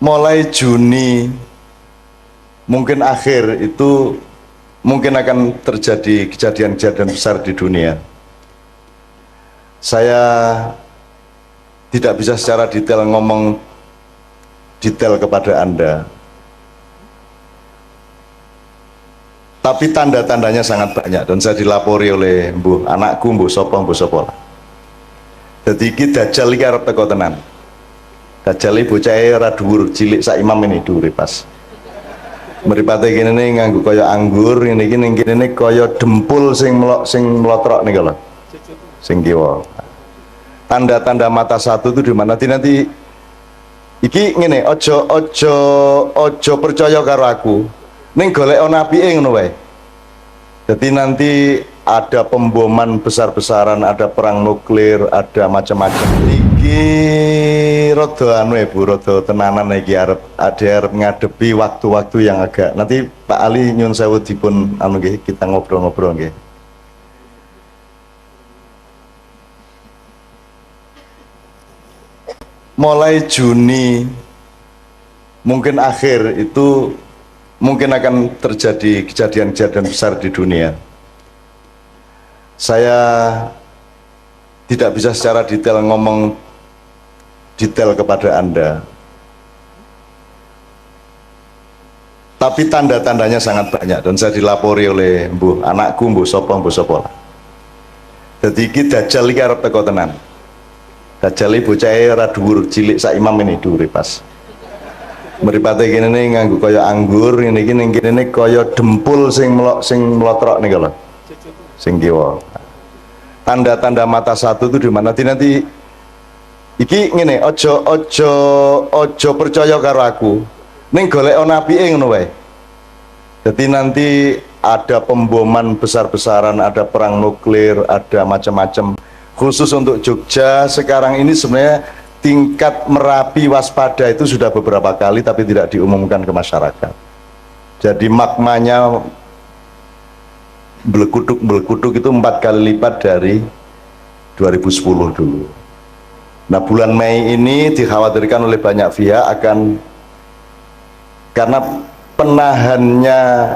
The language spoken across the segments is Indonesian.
mulai Juni mungkin akhir itu mungkin akan terjadi kejadian-kejadian besar di dunia. Saya tidak bisa secara detail ngomong detail kepada Anda, tapi tanda-tandanya sangat banyak dan saya dilapori oleh anakku mbuh sapa. Jadi iki Dajjal iki arep teko tenan. Dajjal iki bocahe ora dhuwur, cilik sak imam ini dhuwure pas. Mripate kene nganggo kaya anggur, ngene iki ning kene kaya dempul sing mlotrok niku lho. Sing kiwa. Tanda-tanda mata satu itu di mana nanti iki ngene, ojo percaya karo aku. Ning golek ana apike ngono wae. Jadi nanti ada pemboman besar-besaran, ada perang nuklir, ada macam-macam. Iki rada anu Bu, rada tenanan iki arep ngadepi waktu-waktu yang agak. Nanti Pak Ali nyun sewu dipun anu nggih, kita ngobrol-ngobrol nggih. Mulai Juni mungkin akhir itu mungkin akan terjadi kejadian-kejadian besar di dunia. Saya tidak bisa secara detail ngomong detail kepada Anda, tapi tanda-tandanya sangat banyak dan saya dilapori oleh anakku mbuh sapa. Jadi iki Dajjal iki arep teko tenan. Dajjal iki bocahe ora dhuwur, cilik sak imam ini dhuwure pas. Mripate kene nganggo kaya anggur, ngene iki ning kene kaya dempul sing mlotrok niku lho. Sing kiwa. Tanda-tanda mata satu itu di mana nanti iki ngene, ojo percaya karo aku. Ning golek ana apike ngono wae. Jadi nanti ada pemboman besar-besaran, ada perang nuklir, ada macam-macam. Khusus untuk Jogja sekarang ini sebenarnya tingkat Merapi waspada itu sudah beberapa kali tapi tidak diumumkan ke masyarakat. Jadi magmanya belekuduk itu 4 kali lipat dari 2010 dulu. Nah bulan Mei ini dikhawatirkan oleh banyak pihak akan, karena penahannya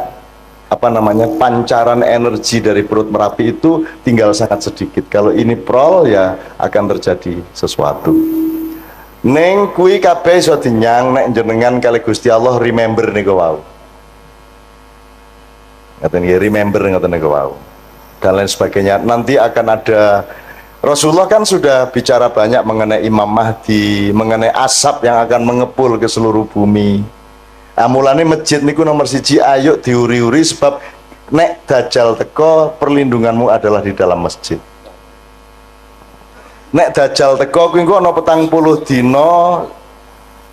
pancaran energi dari perut Merapi itu tinggal sangat sedikit. Kalau ini prol ya akan terjadi sesuatu. Neng kui kabeh iso dinyang nek jenengan kali Gusti Allah remember niku wau. Ngaten nggih, remember ngaten niku wau. Dan lain sebagainya. Nanti akan ada, Rasulullah kan sudah bicara banyak mengenai Imam Mahdi, mengenai asap yang akan mengepul ke seluruh bumi. Mulane masjid niku nomor 1, ayo diuri-uri sebab nek Dajjal teko perlindunganmu adalah di dalam masjid. Nek Dajjal teko kuwi engko ana 40 dina,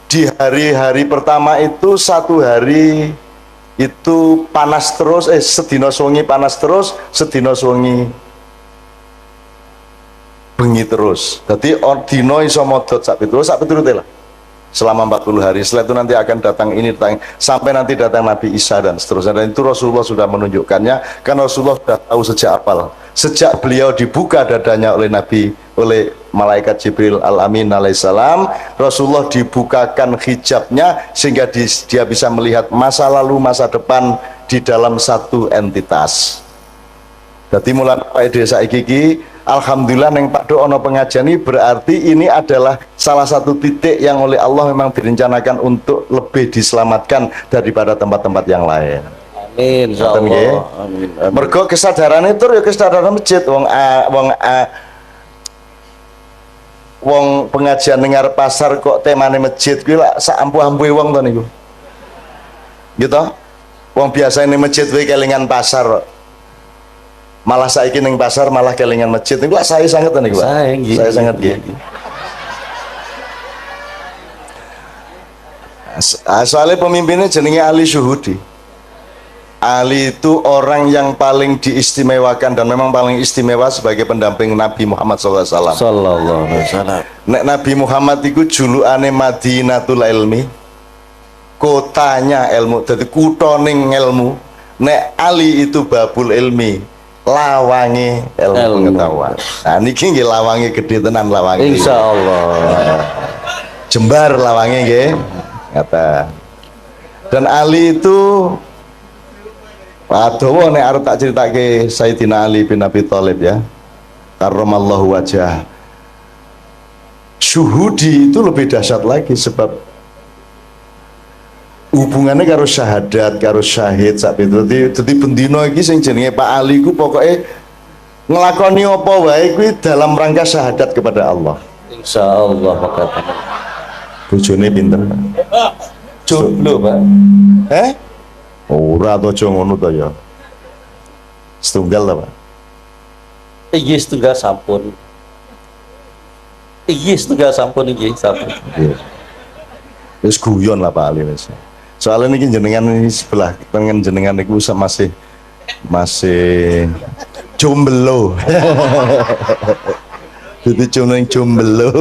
di hari-hari pertama itu 1 hari itu panas terus, sedina suwengi panas terus, sedina suwengi bengi terus. Dadi dina iso modot sak piturute lah. Selama 40 hari. Setelah itu nanti akan datang ini, sampai nanti datang Nabi Isa dan seterusnya. Dan itu Rasulullah sudah menunjukkannya, karena Rasulullah sudah tahu sejak awal. Sejak beliau dibuka dadanya oleh malaikat Jibril Al-Amin alaihissalam, Rasulullah dibukakan hijabnya sehingga dia bisa melihat masa lalu, masa depan di dalam satu entitas. Jadi mulai desa iki alhamdulillah neng Pak Do ono pengajian ini, berarti ini adalah salah satu titik yang oleh Allah memang direncanakan untuk lebih diselamatkan daripada tempat-tempat yang lain. Amin. Insyaallah. Amin. Mergo kesadaran itu ya kesadaran masjid. Wong pengajian dengar pasar kok temane masjid kuwi lak sak ampuh-ampuhe wong to niku. Gitu. Wong biasa ini masjid kuwi kelingan pasar. Malah saiki ning pasar malah kelingan masjid niku saya sangat niku Pak. Saya sangat nggih. Soalnya pemimpinnya jenenge Ali Syuhudi. Ali itu orang yang paling diistimewakan dan memang paling istimewa sebagai pendamping Nabi Muhammad SAW. Sallallahu alaihi wasallam. Nek Nabi Muhammad itu julukane Madinatul Ilmi, kotanya ilmu, jadi kutoning ilmu. Nek Ali itu Babul Ilmi, lawangi ilmu pengetahuan. Nah niki nggih lawangi gede tenan lawangi. Insyaallah. Jembar lawangi nggih. kata. Dan Ali itu adowo nek arep tak critake Sayyidina Ali bin Abi Thalib ya. Karramallahu wajah. Syuhudi itu lebih dahsyat lagi sebab hubungannya karo syahadat, karo syahid sak itu. Dadi bendino iki sing jenenge Pak Ali ku pokoke ngelakoni apa wae kuwi dalam rangka syahadat kepada Allah. Insyaallah Pak. Bojone pinter. Jomblo, Pak. Ora to aja ngono to ya. Setunggal ta, Pak? Iya setunggal sampun. Iya setunggal sampun iki sampun. Wis guyon lah Pak Ali wis. Soalnya niki jenengan ini sebelah tengen jenengan niku masih jomblo. Jadi jomblo.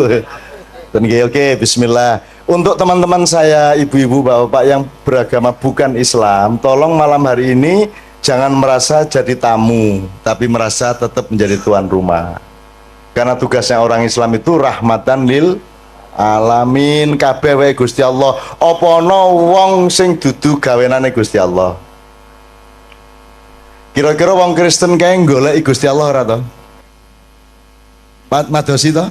Dan oke, bismillah. Untuk teman-teman saya, ibu-ibu, bapak-bapak yang beragama bukan Islam, tolong malam hari ini jangan merasa jadi tamu, tapi merasa tetap menjadi tuan rumah. Karena tugasnya orang Islam itu rahmatan lil alamin, kabeh wae Gusti Allah. Apa ana wong sing dudu gawenane Gusti Allah? Kira-kira wong Kristen kae goleki Gusti Allah ora to? Madosi to?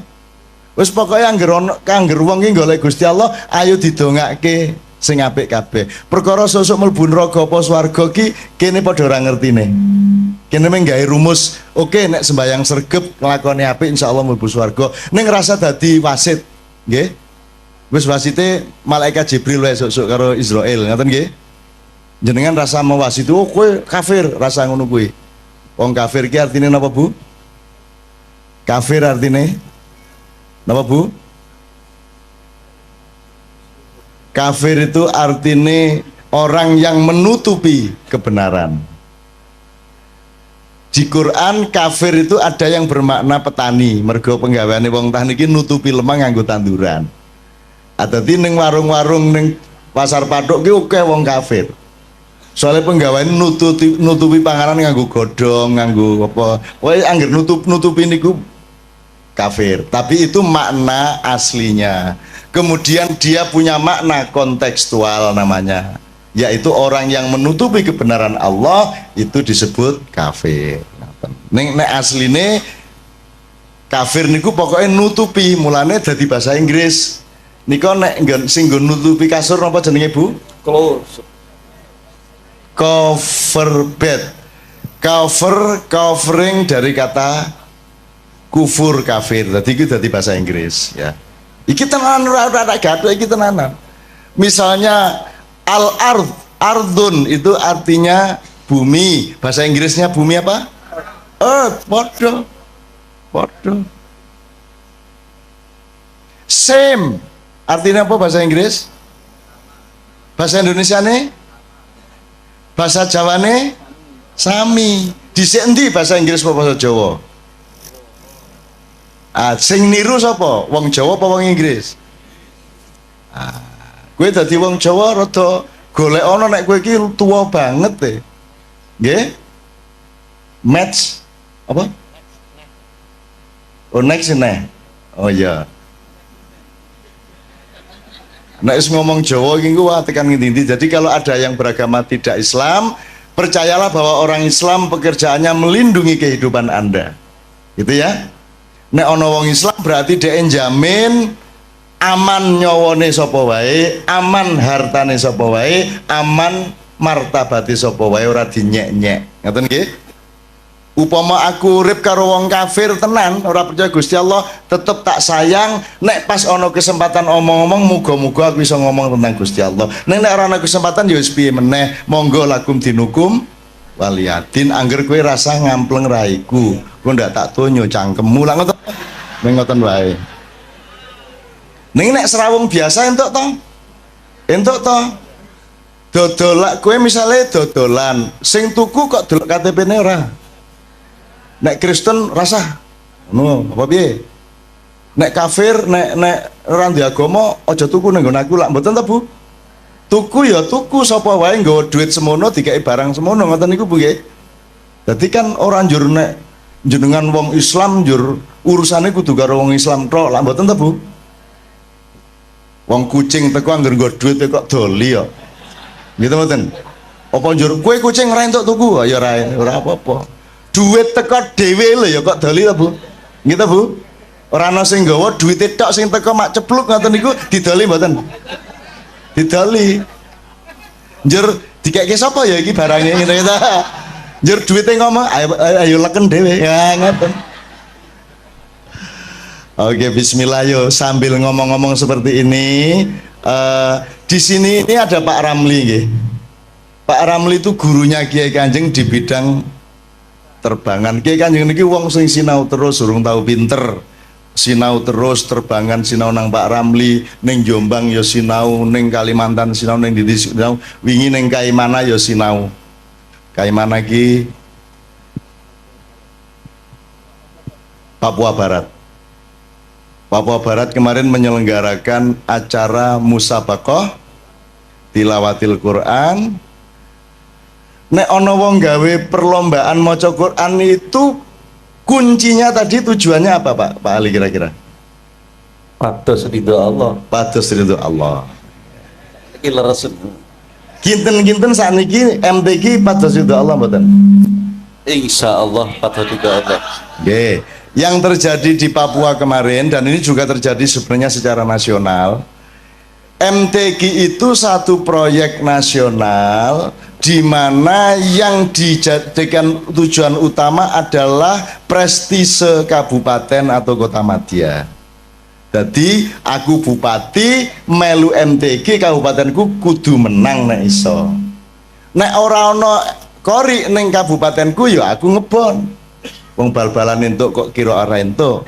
Wis pokoke angger wong ki golek Gusti Allah, ayo didongake sing apik kabeh. Perkara sosok mlebu neraka apa swarga ki kene padha ora ngertine. Kene mung gawe rumus, oke nek sembayang sregep nglakoni apik insyaallah mlebu swarga. Ning ngrasa dadi wasit, nggih. Wis wasite malaikat Jibril wae sok-sok karo Israil, ngoten nggih. Jenengan rasa mewasit, oh kowe kafir, rasa ngono kuwi. Wong kafir ki artine napa, Bu? Kafir artine napa, Bu? Kafir itu artinya orang yang menutupi kebenaran. Di Quran kafir itu ada yang bermakna petani, mergo penggaweane wong tani iki nutupi lemah nganggo tanduran. Dadi ning warung-warung ning pasar patok ki akeh wong kafir. Soalnya penggaweane nutupi panganan nganggo godhong, nganggo apa. Pokoke angger nutupi niku kafir, tapi itu makna aslinya. Kemudian dia punya makna kontekstual namanya, yaitu orang yang menutupi kebenaran Allah itu disebut kafir. Nek asline kafir niku pokoknya nutupi, mulane dadi bahasa Inggris. Niko nek sing nggon nutupi kasur napa jenenge, Bu? Cover bed. Covering dari kata kufur kafir, tadi itu dari bahasa Inggris ya. Iki tenanan ora gaduh iki tenanan. Misalnya ardun itu artinya bumi, bahasa Inggrisnya bumi apa? Earth, podo. Same artinya apa bahasa Inggris? Bahasa Indonesia nih? Bahasa Jawa nih? Sami. Dhisik endi bahasa Inggris apa bahasa Jawa? Sing niru sapa? Wong Jawa apa wong Inggris? Kowe dadi wong Jawa rada golek ana nek kowe iki tuwa banget e. Nggih? Match apa? Oh next nih. Oh iya. Nek ngomong Jawa iki ku tekan ngendi-endi. Jadi kalau ada yang beragama tidak Islam, percayalah bahwa orang Islam pekerjaannya melindungi kehidupan Anda. Gitu ya. Nek ana wong Islam berarti dhek njamin aman nyawane sapa wae, aman hartane sapa wae, aman martabate sapa wae, ora dinyek-nyek. Ngoten nggih? Upama aku urip karo wong kafir tenan, ora percaya Gusti Allah, tetep tak sayang. Nek pas ana kesempatan omong-omong, muga-muga aku bisa ngomong tentang Gusti Allah. Nek ora ana kesempatan ya wis piye meneh, monggo lakum dinukum waliyadin. Angger kowe rasa ngampleng raiku, kowe ndak tak donyo cangkemmu lah ngoten. Ning ngoten wae. Ning nek serawung biasa entuk to? Entuk to? Dodol kowe misale dodolan, sing tuku kok delok KTP-ne ora. Nek Kristen rasa ngono apa piye? Nek kafir, nek ora ndek agama aja tuku nang nggon aku lak mboten ta, Bu? Tuku ya tuku, sapa wae nggawa duit semono dikai barang semono, ngoten niku Bu nggih. Dadi kan ora njur nek jenengan wong Islam njur urusane kudu karo wong Islam tok, lak mboten ta, Bu? Wong kucing teko anggar nggo duit kok doli ya. Gitu mboten. Apa njur kowe kucing ra entuk tuku? Ya ora apa-apa. Duit teko dhewe lho ya kok doli ta, Bu? Gitu, Bu? Ora ana sing nggawa duwite tok sing teko mak cepluk ngoten niku didoli mboten? Didoli. Njur dikeke sapa ya iki barange ngene ta? Njur duwite ngomong ayo leken dhewe. Ya ngoten. Oke, bismillah yo. Sambil ngomong-ngomong seperti ini, di sini ini ada Pak Ramli, nggih. Pak Ramli itu gurunya Kiai Kanjeng di bidang terbangan. Kiai Kanjeng niki wong sing sinau terus, urung tahu pinter. Sinau terus terbangan, sinau nang Pak Ramli, ning Jombang yo sinau, ning Kalimantan sinau, ning Didi sinau, wingi ning Kaimana yo sinau. Kaimana ki Papua Barat. Papua Barat kemarin menyelenggarakan acara musabaqah tilawatil Quran. Nek ono wong gawe perlombaan maca Quran itu kuncinya tadi tujuannya apa Pak Ali kira-kira? Pados ridho Allah. Pados ridho Allah. Iki leres. Kinten-kinten sakniki MTQ pados ridho Allah mboten? Insya Allah pados ridho Allah. Nggih. Yang terjadi di Papua kemarin, dan ini juga terjadi sebenarnya secara nasional, MTQ itu satu proyek nasional di mana yang dijadikan tujuan utama adalah prestise kabupaten atau kota madya. Jadi aku bupati melu MTQ kabupatenku kudu menang nek iso. Nek ora ono kori ning kabupatenku ya aku ngebon. Wong bal-balan entuk kok kira ora entuk.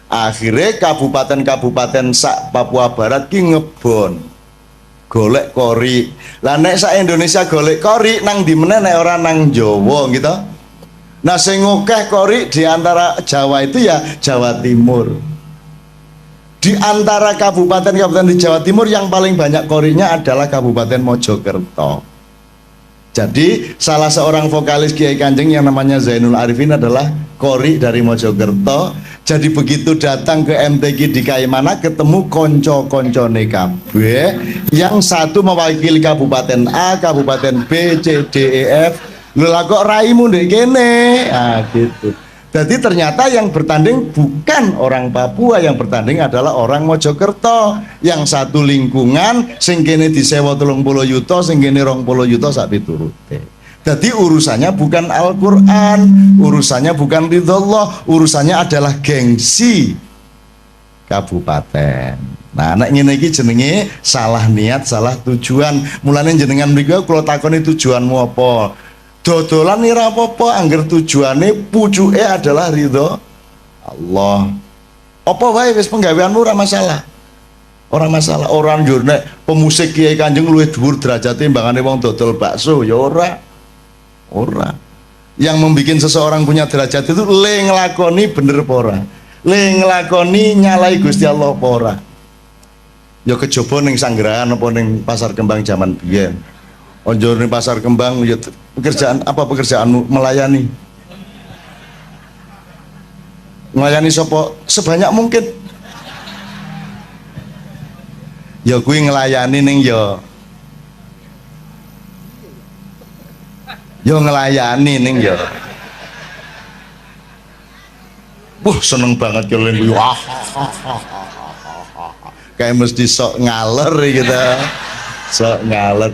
Akhirnya kabupaten-kabupaten sak Papua Barat ki ngebon golek kori. Lah nek sak Indonesia golek kori nang di meneh nek ora nang Jawa gitu. Nah sing akeh kori di antara Jawa itu ya Jawa Timur. Di antara kabupaten-kabupaten di Jawa Timur yang paling banyak korinya adalah Kabupaten Mojokerto. Jadi salah seorang vokalis Kiai Kanjeng yang namanya Zainul Arifin adalah kori dari Mojokerto. Jadi begitu datang ke MTQ di Kaimana ketemu konco-koncone kabeh, yang satu mewakili Kabupaten A, Kabupaten B, C, D, E, F. Lho lah kok raimu ndek kene? Ah gitu. Jadi ternyata yang bertanding bukan orang Papua, yang bertanding adalah orang Mojokerto. Yang satu lingkungan, sing kene disewa 30 yuta, sing kene 20 yuta sak piturute. Jadi urusannya bukan Al-Quran, urusannya bukan ridhollah, urusannya adalah gengsi kabupaten. Nah, anak ngene iki jenenge salah niat, salah tujuan. Mulane jenengan mriku kula takoni tujuanmu apa? Dodolan ora apa-apa angger tujuane pucuke adalah ridho Allah. Apa wae wis penggaweanmu ora masalah. Ora masalah. Orang njur nek pemusik Kiai Kanjeng luwih dhuwur derajate mbangane wong dodol bakso ya ora. Ora. Yang membuat seseorang punya derajat itu le nglakoni bener apa ora. Le nglakoni nyalai Gusti Allah apa ora. Ya kejaba ning Sanggerahan apa ning Pasar Kembang zaman biyen. Onjor ning Pasar Kembang ya pekerjaan apa pekerjaanmu? Melayani. Melayani sapa? Sebanyak mungkin. Ya kuwi nglayani ning ya ngelayani ning ya. Seneng banget kalau gue kayak mesti sok ngaler gitu, sok ngaler.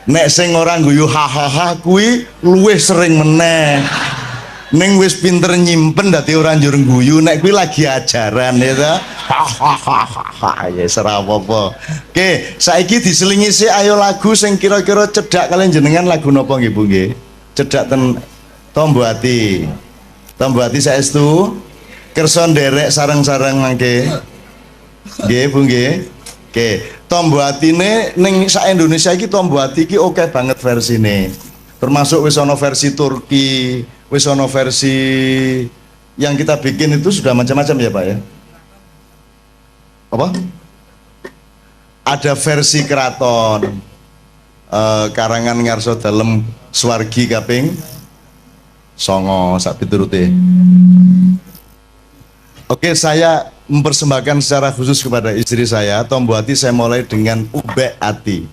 Nek sing orang guyu hahaha kuwi luwih sering meneh. Ning wis pinter nyimpen dadi ora njur guyu, nek kuwi lagi ajaran ya ta. Hahaha ya ora apa-apa. Oke, saiki diselingi sih ayo lagu sing kira-kira cedhak kalian jenengan lagu napa nggih Bu nggih? Cedhak ten Tombo Ati. Tombo Ati saestu kersa nderek sareng-sareng mangke. Nggih Bu nggih. Oke, Tombo Atine ning sak Indonesia iki Tombo Ati iki oke banget versine. Termasuk wis ana versi Turki, wis ana versi yang kita bikin itu sudah macam-macam ya Pak ya. Apa? Ada versi keraton karangan ngarso dalem Swargi kaping 9 sak piturute. Oke, saya mempersembahkan secara khusus kepada istri saya, Tombo Hati saya mulai dengan Ubek Ati.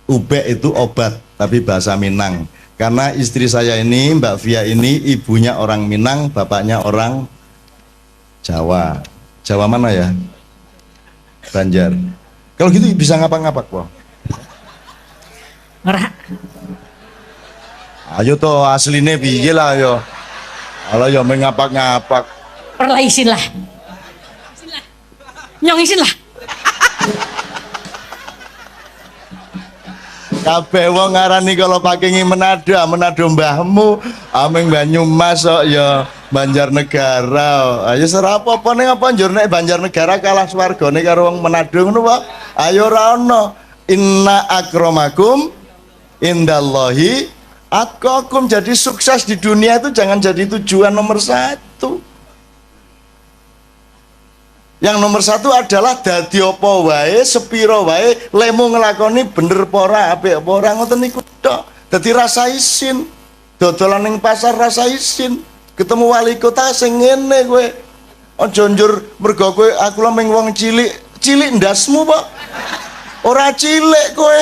Ubek itu obat, tapi bahasa Minang. Karena istri saya ini, Mbak Via ini, ibunya orang Minang, bapaknya orang Jawa. Jawa mana ya? Banjar. Kalau gitu bisa ngapak-ngapak, Pak. Ngerah. Ayo toh aslinya piye lah yo. Kalau yo mengapak-ngapak. Perlah isin lah. Nyong isin lah. Kabeh wong ngarani kalau pakai Manado mbahmu, ameng Banyumas kok ya Banjarnegara. Ayo serapo apa ning apa njur nek Banjarnegara kalah swargane karo wong Manado ngono wae. Ayo ora ono. Inna akramakum indallahi atqakum. Jadi sukses di dunia itu jangan jadi tujuan nomor satu. Yang nomor satu adalah dadi apa wae, sepiro wae, lemu ngelakoni bener pora, apik apa ora ngoten niku tok. Dadi rasa isin. Dodolan ning pasar rasa isin. Ketemu wali kota sing ngene kowe. Aja njur mergo kowe aku lho ming wong cilik, cilik ndasmu, Pak. Ora cilik kowe.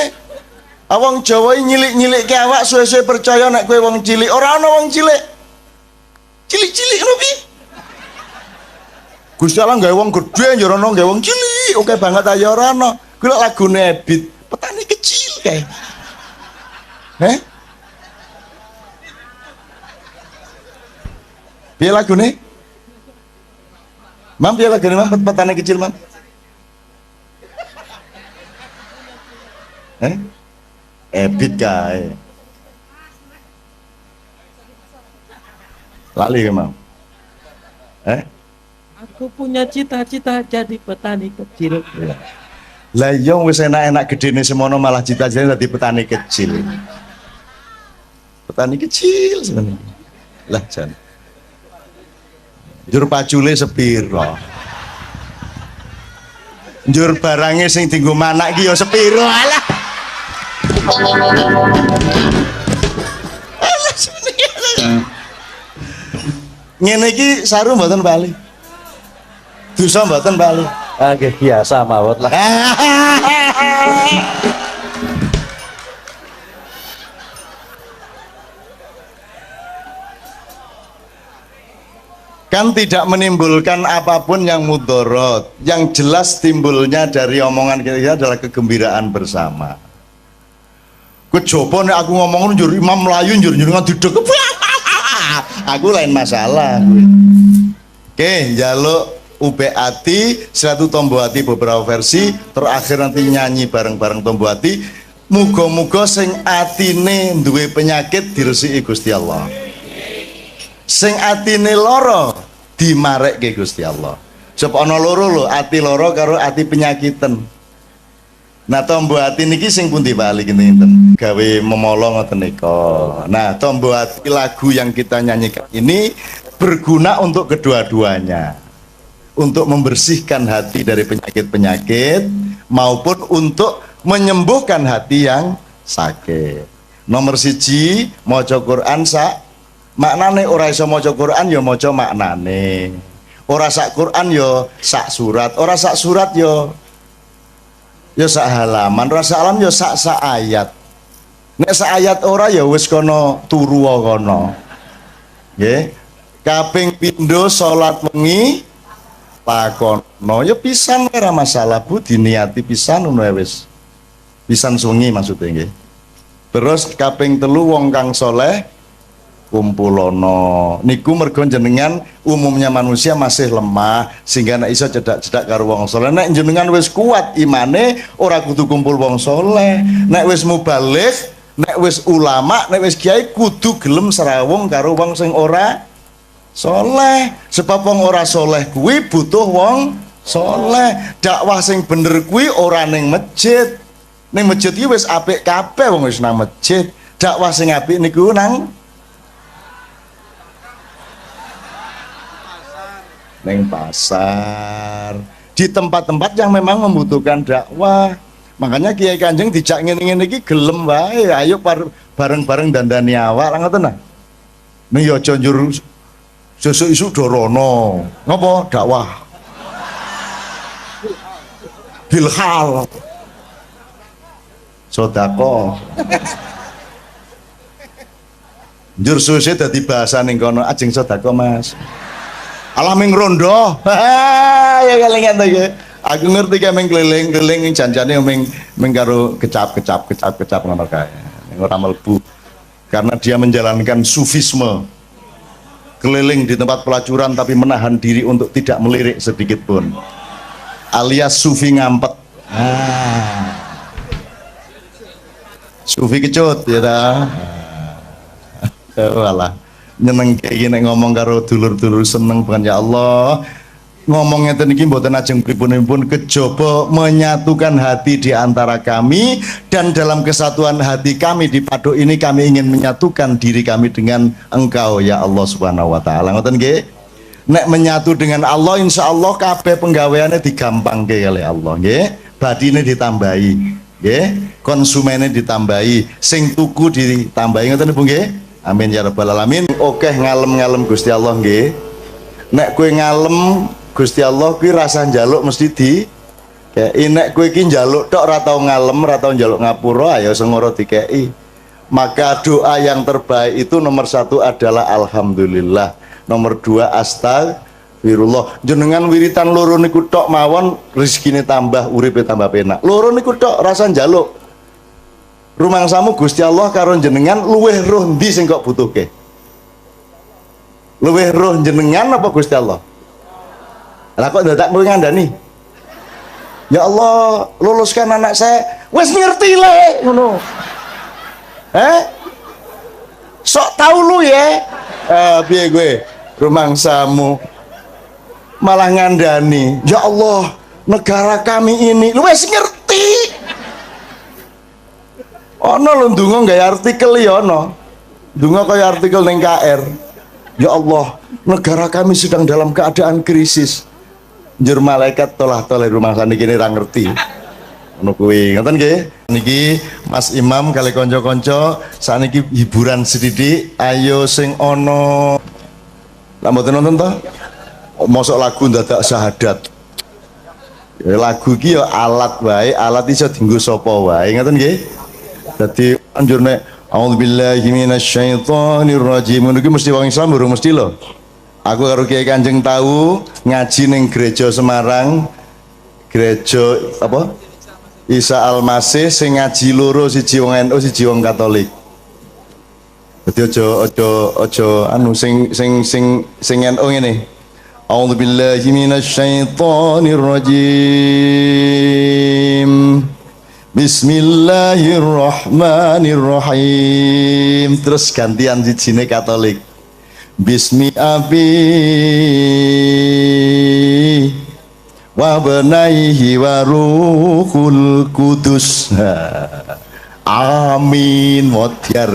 Wong Jawa nyilik-nyilikke awak suwe-suwe percaya nek kowe wong cilik. Ora ana wong cilik. Cilik-cilik ngono ki. Gusti Allah gawe wong gedhe ya ora gawe wong cilik. Oke banget aja ora ana. Kuwi lak lagune Ebit, petani kecil kae. Piye lagune? Mam piye lagune Mam petani kecil Mam? Ebit kae. Lali ke Mam? Aku punya cita-cita jadi petani kecil. Lah iya wis enak-enak gedene semono malah cita-citane dadi petani kecil. Petani kecil sebenarnya. Lah jan. Njur pacule sepiro? Njur barange sing dienggo manak ki ya sepiro? Alah. Ngene iki saru mboten bali. Dosa mboten bali. Nggih biasa mawon lah. Kan tidak menimbulkan apapun yang mudorot. Yang jelas timbulnya dari omongan kita adalah kegembiraan bersama. Kecoba nek aku ngomong njur Imam Melayu njur ngadudeg. Aku lain masalah. Oke, jaluk Ubek Ati, satu Tombo Hati beberapa versi, terakhir nanti nyanyi bareng-bareng Tombo Hati. Muga-muga sing atine duwe penyakit diresiki Gusti Allah. Sing atine loro dimarekke Gusti Allah. Sebab ana loro lho, ati loro karo ati penyakitan. Nah, Tombo Hati niki sing pundi bali kinten gawe memolo ngoten nika. Nah, Tombo Hati lagu yang kita nyanyikan ini berguna untuk kedua-duanya. Untuk membersihkan hati dari penyakit-penyakit maupun untuk menyembuhkan hati yang sakit. Nomor siji, maca Quran sak maknane, ora iso maca Quran ya maca maknane. Ora sak Quran ya sak surat, ora sak surat ya sak halaman, ora sak halaman ya sak ayat. Nek sak ayat ora ya wis kono turu kono. Nggih. Kaping pindho salat wengi lakono ya pisan ora masalah Bu, diniati pisan ngono wis. Pisan sungi maksudnya nggih. Terus kaping telu wong kang soleh kumpulono. Niku mergo jenengan umumnya manusia masih lemah sehingga nek iso cedak-cedak karo wong soleh. Nek jenengan wis kuat imane ora kudu kumpul wong soleh. Nek wis mubaligh, nek wis ulama, nek wis kiai kudu gelem serawung karo wong sing ora soleh. Sebab wong ora soleh kuwi butuh wong soleh. Dakwah sing bener kuwi ora ning masjid. Ning masjid iki wis apik kabeh wong wis nang masjid. Dakwah sing apik niku nang pasar. Di tempat-tempat yang memang membutuhkan dakwah. Makanya Kiai Kanjeng dijak ngene-ngene iki gelem wae. Ayo bareng-bareng dandani awak ngoten nah. Ning ya aja njur sesuk isuk dorono. Ngopo? Dakwah. bilhal sodako njur susi dadi bahasa ning kono ajeng sodako mas alaming rondo ya kelingan to ya aku ngerti kae ming keliling-keliling janjane ming karo kecap ngono kae ora mlebu karena dia menjalankan sufisme keliling di tempat pelacuran tapi menahan diri untuk tidak melirik sedikit pun alias sufi ngampet sufi kecut ya ta walah nyeneng kayak gini ngomong karo dulur-dulur seneng bukan ya Allah ngomongnya tadi mboten ajeng pripun kejaba menyatukan hati di antara kami dan dalam kesatuan hati kami di Paduk ini kami ingin menyatukan diri kami dengan Engkau ya Allah Subhanahu wa taala. Ngoten nggih. Nek menyatu dengan Allah insya Allah kabeh penggaweane digampangke oleh Allah nggih. Badine ditambahi nggih, konsumennya ditambahi, sing tuku ditambahi ngoten Bu nggih. Amin ya rabbal alamin. Oke ngalem-ngalem Gusti Allah nggih. Nek kowe ngalem Gusti Allah kuwi rasa njaluk mesti di kei nek kowe iki njaluk tok ora tau ngalem ora tau njaluk ngapura ayo sengoro dikei maka doa yang terbaik itu nomor 1 adalah alhamdulillah nomor 2 astagfirullah jenengan wiritan loro niku tok mawon rezekine tambah uripe tambah penak loro niku tok rasa njaluk rumangsamu Gusti Allah karo jenengan luweh roh ndi sing kok butuhke luweh roh jenengan apa Gusti Allah lah kok dadak kowe ngandani ya Allah luluskan anak saya wis ngerti le ngono sok tahu lu ya piye gue rumangsamu malah ngandani ya Allah negara kami ini lu wis ngerti ono lho ndonga gawe artikel ya ono ndonga kaya artikel ning KR ya Allah negara kami sedang dalam keadaan krisis njur malaikat tolah-toleh rumah saniki ra ngerti ngono kuwi ngoten nggih niki Mas Imam kali kanca-kanca saniki hiburan sithik ayo sing ana lha mboten nonton to mosok lagu dadak syahadat ya, lagu iki ya alat wae alat iso dienggo sapa wae ngoten nggih dadi anjur nek a'udzubillahi minasyaitonir rajim ngono iki mesti wong Islam durung mesti lho. Aku karo Kiai Kanjeng tahu ngaji ning gereja Semarang, gereja apa? Isa Al-Masih sing ngaji loro siji wong NU siji wong Katolik. Dadi aja anu sing NU ngene. A'udzubillahi minasyaitonir rajim. Bismillahirrahmanirrahim. Terus gantian sijine Katolik. Bismi abi wa benaihi wa ruhul kudus amin modyar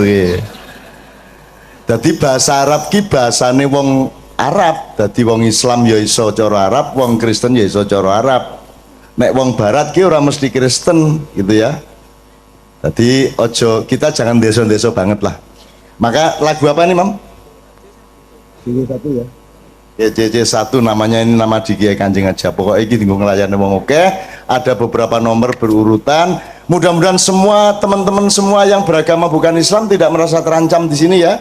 dadi bahasa Arab ki bahasane wong Arab dadi wong Islam ya iso cara Arab wong Kristen ya iso cara Arab nek wong Barat ki ora mesti Kristen gitu ya jadi ojo kita jangan deso-deso banget lah maka lagu apa nih Mam? CC1 ya. Ya CC1 namanya ini nama di Kiai Kanjeng aja. Pokoknya ini tinggal ngelayani wong oke. Ada beberapa nomor berurutan. Mudah-mudahan semua teman-teman semua yang beragama bukan Islam tidak merasa terancam di sini ya.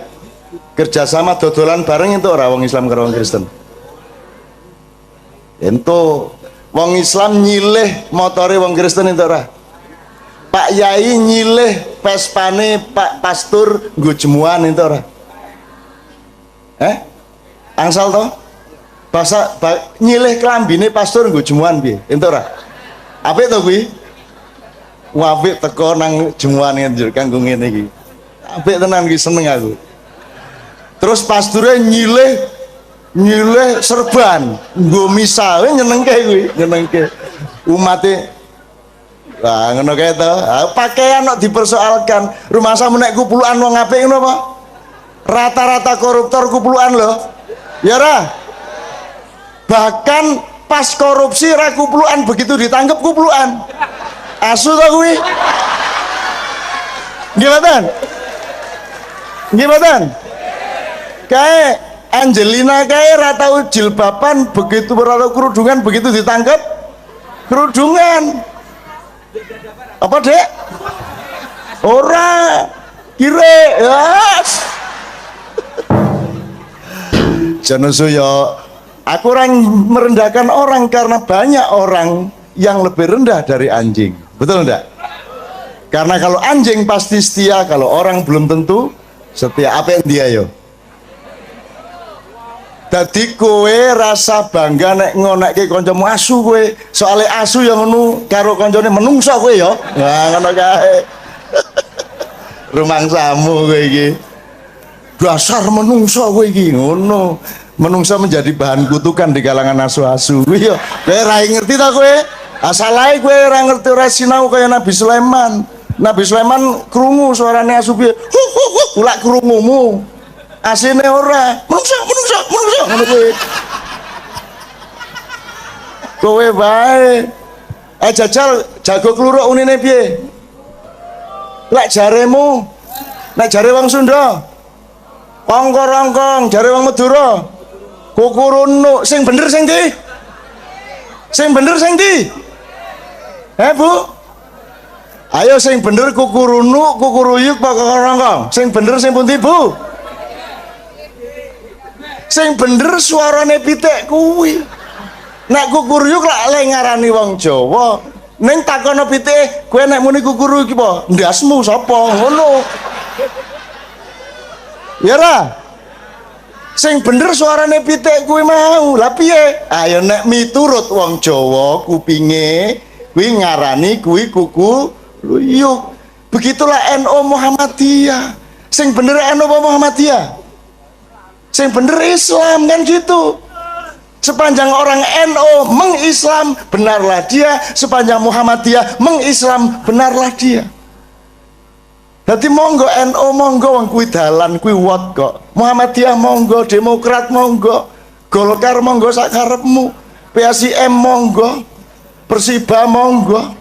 Kerjasama dodolan bareng itu orang wong Islam karo wong Kristen. Ento wong Islam nyilih motore wong Kristen itu ora. Pak Yai nyilih Vespane Pak Pastur nggo jemuan itu ora. Angsal to nyilih klambine pastor nggo jemuan piye ento ora apik to kuwi apik teko nang jemuane njur kanggo ngene iki apik tenan iki seneng aku terus pasture nyilih serban nggo misa nyenengke kuwi nyenengke umate lah ngono kae to pakaian kok dipersoalkan rumah sama nek kupulukan wong apik ngono apa rata-rata koruptor kupulukan lho ya ra bahkan pas korupsi ra kuplukan begitu ditangkap kuplukan asu to kuwi gimana kae Angelina kae ra tau jilbaban begitu berlalu kerudungan begitu ditangkap kerudungan Apa, Dek? Ora kire ya. Jangan suyo. Aku orang merendahkan orang karena banyak orang yang lebih rendah dari anjing. Betul enggak? Karena kalau anjing pasti setia, kalau orang belum tentu setia. Apa yang dia yo? Dadi kowe rasa bangga nek ngonekke kancamu asu kowe. Soale asu yang ngono karo kancane menungso kowe ya. Nah ngono kae. Rumangsamu kowe iki. Dasar menungso kowe iki ngono. Menungso menjadi bahan kutukan di kalangan asu-asu. Kowe yo kowe ra ngerti ta kowe? Asal ae kowe ora ngerti ora sinau kaya Nabi Sulaiman. Nabi Sulaiman krungu suarane asu piye? Ulak krungumu. Asine ora menungso ngono kowe. Kowe wae jajal jago kluruk unine piye? Lek jaremu nek jare wong Sunda ongkor-ongkong, jare wong Madura kukurunuk. Sing bener sing ndi? Sing bener sing ndi? Bu? Ayo sing bener kukurunuk, kukuruyuk, ongkor-ongkong. Sing bener sing pundi, Bu? Sing bener suarane pitik kuwi. Nek kukuruyuk lak le ngarani wong Jawa, ning takono pitik, kowe nek muni kukuruyuk iki apa? Ndasmu sapa? Ngono. Ya ra? Sing bener suarane pitik kuwi mau. Lah piye? Ayo nek miturut wong Jawa kupinge kuwi ngarani kuwi kukuruyuk. Begitulah NU Muhammadiyah. Sing bener NU Muhammadiyah? Sing bener Islam kan gitu. Sepanjang orang NU mengislam benarlah dia, sepanjang Muhammadiyah mengislam benarlah dia. Jadi monggo NU monggo wong kuwi dalan kuwi wot kok. Muhammadiyah monggo, Demokrat monggo, Golkar monggo sak karepmu, PSIM monggo, Persiba monggo.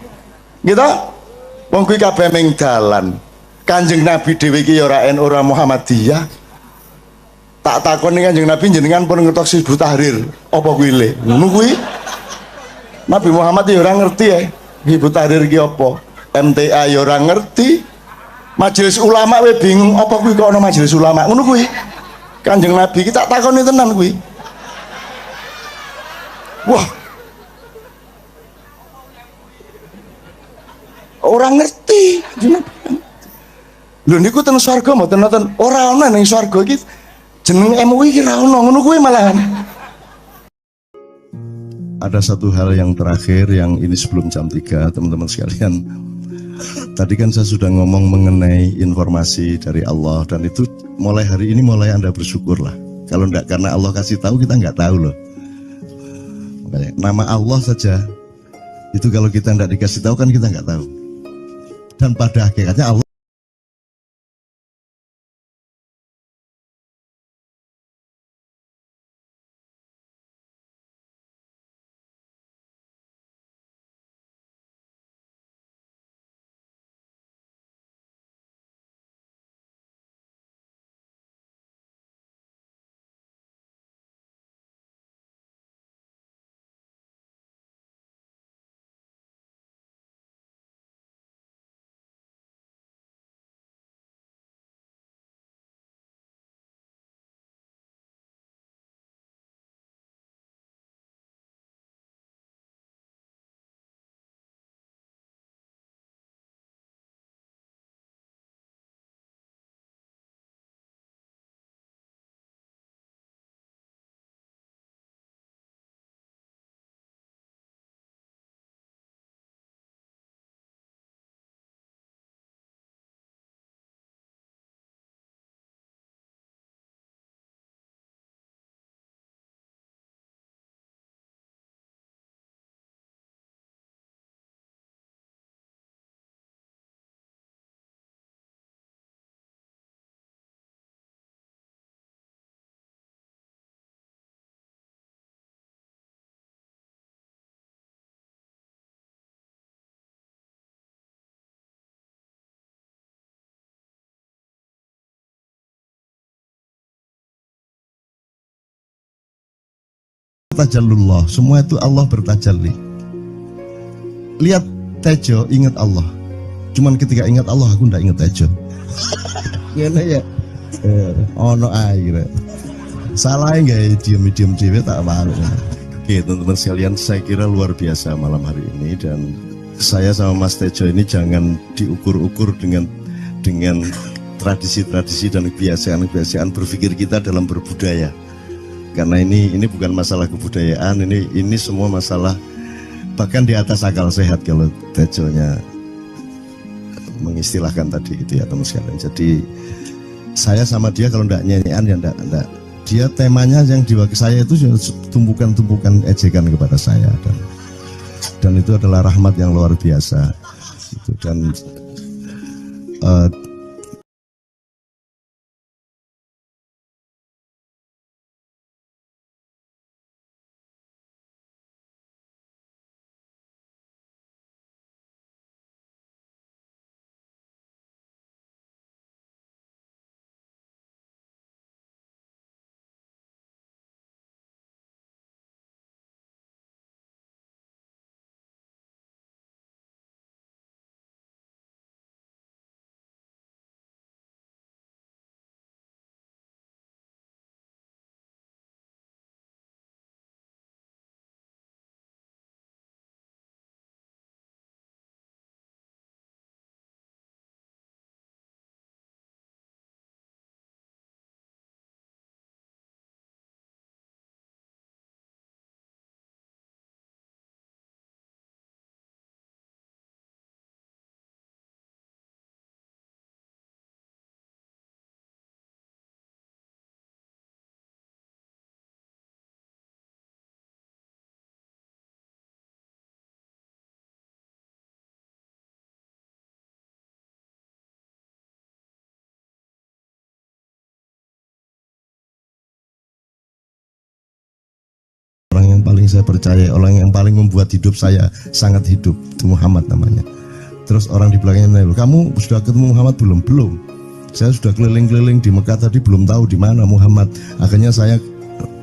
Gitu? Wong kuwi kabeh ming dalan. Kanjeng Nabi dhewe iki ya ora NU ora Muhammadiyah. Tak takoni Kanjeng Nabi jenengan pun ngetok Hizbut Tahrir apa kuwi le? Ngono kuwi. Nabi Muhammad ya ora ngerti ya. Hizbut Tahrir ki apa? MTA ya ora ngerti. Majelis ulama we bingung apa kuwi kok ana majelis ulama. Ngono kuwi. Kanjeng Nabi ki tak takoni tenan kuwi. Wah. Orang ngerti. Lho niku ten swarga mboten nonton ora ana ning swarga iki. Jeneng MUI ki ra ono ngono kuwi malahan. Ada satu hal yang terakhir yang ini sebelum jam 3 teman-teman sekalian. Tadi kan saya sudah ngomong mengenai informasi dari Allah dan itu mulai hari ini mulai Anda bersyukurlah. Kalau enggak karena Allah kasih tahu kita enggak tahu loh. Makanya nama Allah saja itu kalau kita enggak dikasih tahu kan kita enggak tahu. Dan pada hakikatnya Allah tajallullah, semua itu Allah bertajalli. Lihat Tejo, ingat Allah. Cuman ketika ingat Allah aku ndak inget Tejo. Gimana ya? Ono air. Salah nggak diem dhewe tak malu. Oke teman-teman sekalian, saya kira luar biasa malam hari ini, dan saya sama Mas Tejo ini jangan diukur-ukur dengan tradisi-tradisi dan kebiasaan-kebiasaan berpikir kita dalam berbudaya. Karena ini bukan masalah kebudayaan, ini semua masalah bahkan di atas akal sehat kalau Tejonya mengistilahkan tadi itu ya teman sekalian. Jadi saya sama dia kalau ndak nyanyian ya ndak. Dia temanya yang diwakili saya itu tumpukan-tumpukan ejekan kepada saya, dan itu adalah rahmat yang luar biasa. Gitu. Dan orang yang paling saya percaya, orang yang paling membuat hidup saya sangat hidup, itu Muhammad namanya. Terus orang di belakangnya nanya, kamu sudah ketemu Muhammad belum? Belum. Saya sudah keliling-keliling di Mekah tadi, belum tahu di mana Muhammad. Akhirnya saya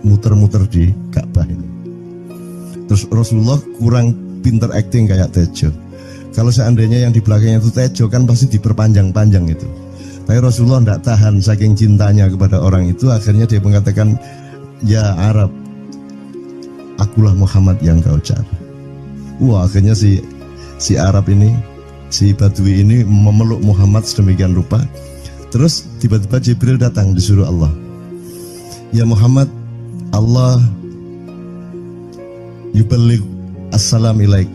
muter-muter di Ka'bah ini. Terus Rasulullah kurang pinter acting kayak Tejo. Kalau seandainya yang di belakangnya itu Tejo kan pasti diperpanjang-panjang itu. Tapi Rasulullah tidak tahan saking cintanya kepada orang itu, akhirnya dia mengatakan, ya Arab, akulah Muhammad yang kau cari. Wah, akhirnya si Arab ini, si Badui ini memeluk Muhammad sedemikian rupa. Terus tiba-tiba Jibril datang disuruh Allah. Ya Muhammad, Allah yuballigh assalam ilaik.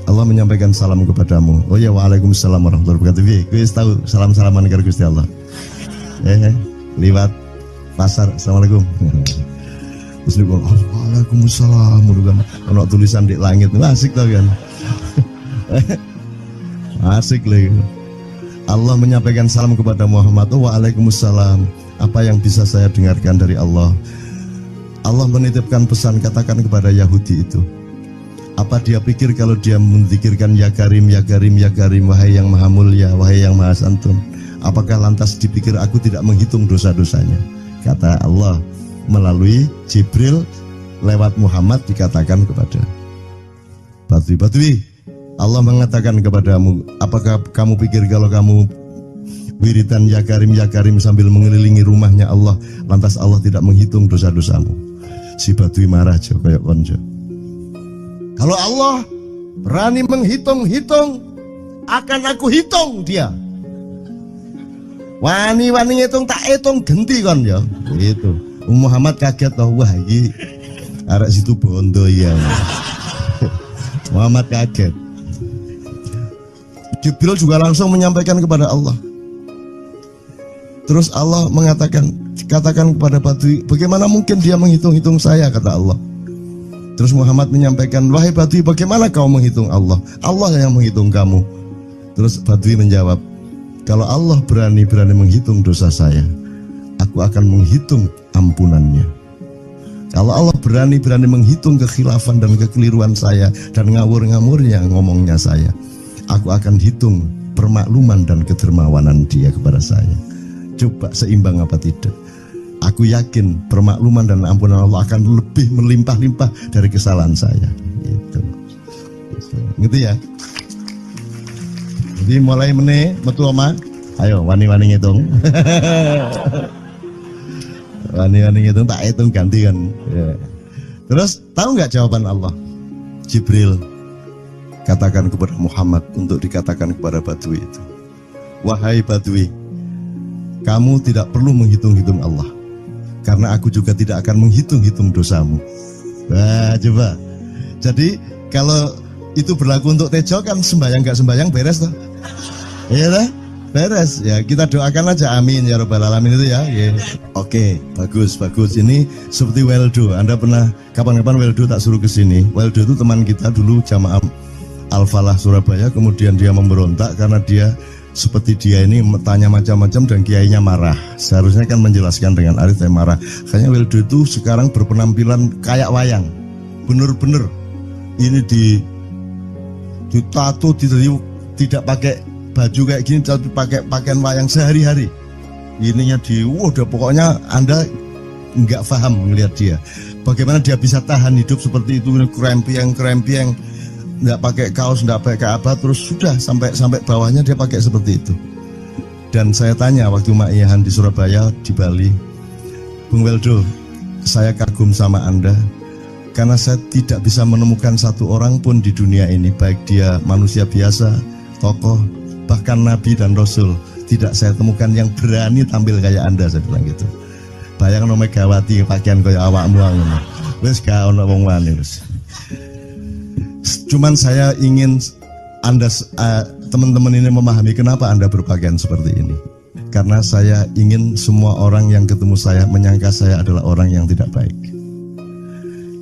Allah menyampaikan salam kepadamu. Oh ya, waalaikumsalam warahmatullahi wabarakatuh. Gue tahu salam-salaman karo Gusti Allah. Lewat pasar, assalamualaikum. Terus dia bilang, waalaikumsalam, kan kalau tulisan di langit, asik tau kan. Asik lagi. Allah menyampaikan salam kepada Muhammad. Oh, waalaikumsalam. Apa yang bisa saya dengarkan dari Allah? Allah menitipkan pesan, katakan kepada Yahudi itu. Apa dia pikir kalau dia menzikirkan ya Karim, ya Karim, ya Karim, wahai yang maha mulia, wahai yang maha santun, apakah lantas dipikir aku tidak menghitung dosa-dosanya? Kata Allah melalui Jibril lewat Muhammad dikatakan kepada Badui, Allah mengatakan kepadamu, apakah kamu pikir kalau kamu wiridan ya Karim sambil mengelilingi rumahnya Allah, lantas Allah tidak menghitung dosa-dosamu? Si Badui marah aja kayak konjo. Kalau Allah berani menghitung-hitung, akan aku hitung dia. Wani-wani ngitung tak hitung genti kon ya. Itu. Muhammad kaget toh, wah iki arek situ bondo ya. Muhammad kaget. Jibril juga langsung menyampaikan kepada Allah. Terus Allah mengatakan, katakan kepada Badui, bagaimana mungkin dia menghitung-hitung saya, kata Allah. Terus Muhammad menyampaikan, wahai Badui, bagaimana kau menghitung Allah? Allah yang menghitung kamu. Terus Badui menjawab, kalau Allah berani menghitung dosa saya, aku akan menghitung ampunannya. Kalau Allah berani menghitung kekhilafan dan kekeliruan saya dan ngawur-ngawurnya ngomongnya saya, aku akan hitung permakluman dan kedermawanan dia kepada saya. Coba seimbang apa tidak? Aku yakin permakluman dan ampunan Allah akan lebih melimpah-limpah dari kesalahan saya. Gitu ya. Jadi dimulai meneh metu oma. Ayo wani-wani ngitung. Wani-wani ngitung tak hitung ganti kan. Ya. Terus tahu nggak jawaban Allah? Jibril katakan kepada Muhammad untuk dikatakan kepada Badui itu. Wahai Badui, kamu tidak perlu menghitung-hitung Allah, karena aku juga tidak akan menghitung-hitung dosamu. Wah, coba. Jadi kalau itu berlaku untuk Tejo kan sembahyang gak sembahyang beres toh? Iya lah, beres. Ya kita doakan aja amin ya robbal alamin itu ya. Yeah. Oke, bagus. Ini seperti Weldo. Anda pernah kapan-kapan Weldo tak suruh ke sini? Weldo itu teman kita dulu jamaah Al-Falah Surabaya, kemudian dia memberontak karena dia seperti dia ini tanya macam-macam dan kiainya marah. Seharusnya kan menjelaskan dengan arif tapi marah. Kayaknya Weldo itu sekarang berpenampilan kayak wayang. Bener-bener ini ditato, tidak pakai baju kayak gini, tapi pakai pakaian wayang sehari-hari. Ininya udah pokoknya Anda nggak paham melihat dia. Bagaimana dia bisa tahan hidup seperti itu, krempiang, nggak pakai kaos, nggak pakai apa, terus sudah sampai bawahnya dia pakai seperti itu. Dan saya tanya waktu Ma'iyahan di Surabaya, di Bali, Bung Weldo, saya kagum sama Anda karena saya tidak bisa menemukan satu orang pun di dunia ini, baik dia manusia biasa, tokoh, bahkan Nabi dan Rasul, tidak saya temukan yang berani tampil kayak Anda. Saya bilang gitu. Bayangkan Megawati pakaian kayak awakmu ngono. Wis gak ono wong wani wis. Cuman saya ingin Anda teman-teman ini memahami kenapa Anda berpakaian seperti ini. Karena saya ingin semua orang yang ketemu saya menyangka saya adalah orang yang tidak baik.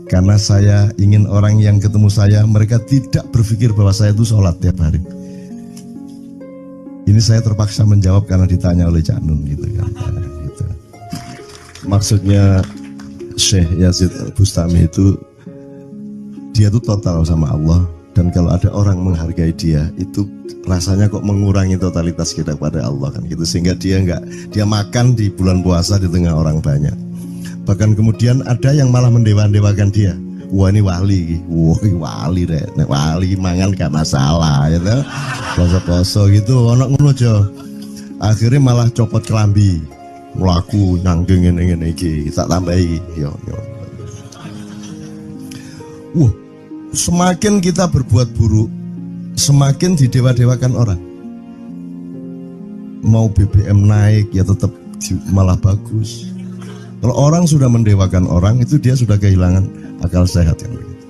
Karena saya ingin orang yang ketemu saya mereka tidak berpikir bahwa saya itu sholat tiap hari. Ini saya terpaksa menjawab karena ditanya oleh Cak Nun gitu kan. Gitu. Maksudnya Syekh Yazid Bustami itu dia itu total sama Allah, dan kalau ada orang menghargai dia itu rasanya kok mengurangi totalitas kita kepada Allah kan gitu, sehingga dia makan di bulan puasa di tengah orang banyak. Bahkan kemudian ada yang malah mendewa-dewakan dia. Wah ini wali, wali deh, wali mangan gak masalah ya gitu. Poso-poso gitu, ono ngono aja. Akhirnya malah copot kelambi, mlaku nyanggeng ngene-ngene iki, tak tambahi yo. Semakin kita berbuat buruk, semakin didewa-dewakan orang. Mau BBM naik ya tetap malah bagus. Kalau orang sudah mendewakan orang, itu dia sudah kehilangan akal sehat yang begitu.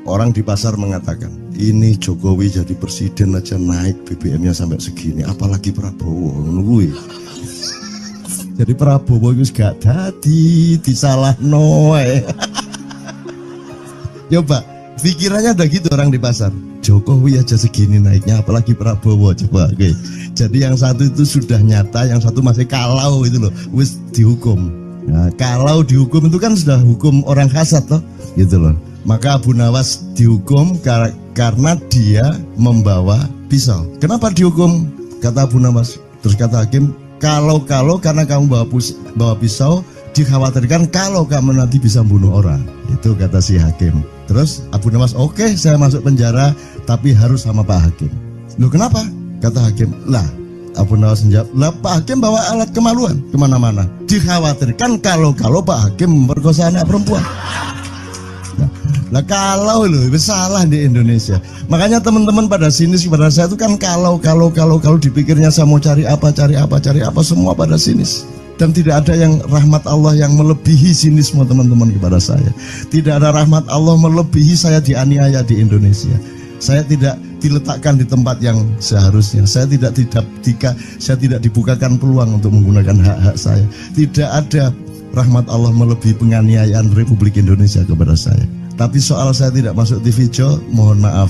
Orang di pasar mengatakan, ini Jokowi jadi presiden aja naik BBM-nya sampai segini, apalagi Prabowo nungguin. Jadi Prabowo itu gak dadi disalah noe. Coba pikirannya ada gitu orang di pasar. Jokowi aja segini naiknya, apalagi Prabowo. Coba, oke. Jadi yang satu itu sudah nyata, yang satu masih kalau itu loh, wis dihukum. Nah, kalau dihukum itu kan sudah hukum orang kasat toh, gitu loh. Maka Abu Nawas dihukum karena dia membawa pisau. Kenapa dihukum? Kata Abu Nawas. Terus kata hakim, kalau karena kamu bawa pisau, dikhawatirkan kalau kamu nanti bisa bunuh orang. Itu kata si hakim. Terus Abu Nawas, oke, saya masuk penjara, tapi harus sama Pak Hakim. Loh kenapa? Kata hakim, lah Abu Nawas menjawab, lah Pak Hakim bawa alat kemaluan kemana-mana. Dikhawatirkan kalau Pak Hakim memperkosa anak perempuan. Nah kalau loh, salah di Indonesia. Makanya teman-teman pada sinis kepada saya itu kan kalau dipikirnya saya mau cari apa semua pada sinis. Dan tidak ada yang rahmat Allah yang melebihi sinisme teman-teman kepada saya. Tidak ada rahmat Allah melebihi saya dianiaya di Indonesia. Saya tidak diletakkan di tempat yang seharusnya. Saya tidak dibukakan peluang untuk menggunakan hak-hak saya. Tidak ada rahmat Allah melebihi penganiayaan Republik Indonesia kepada saya. Tapi soal saya tidak masuk TV Jo, mohon maaf,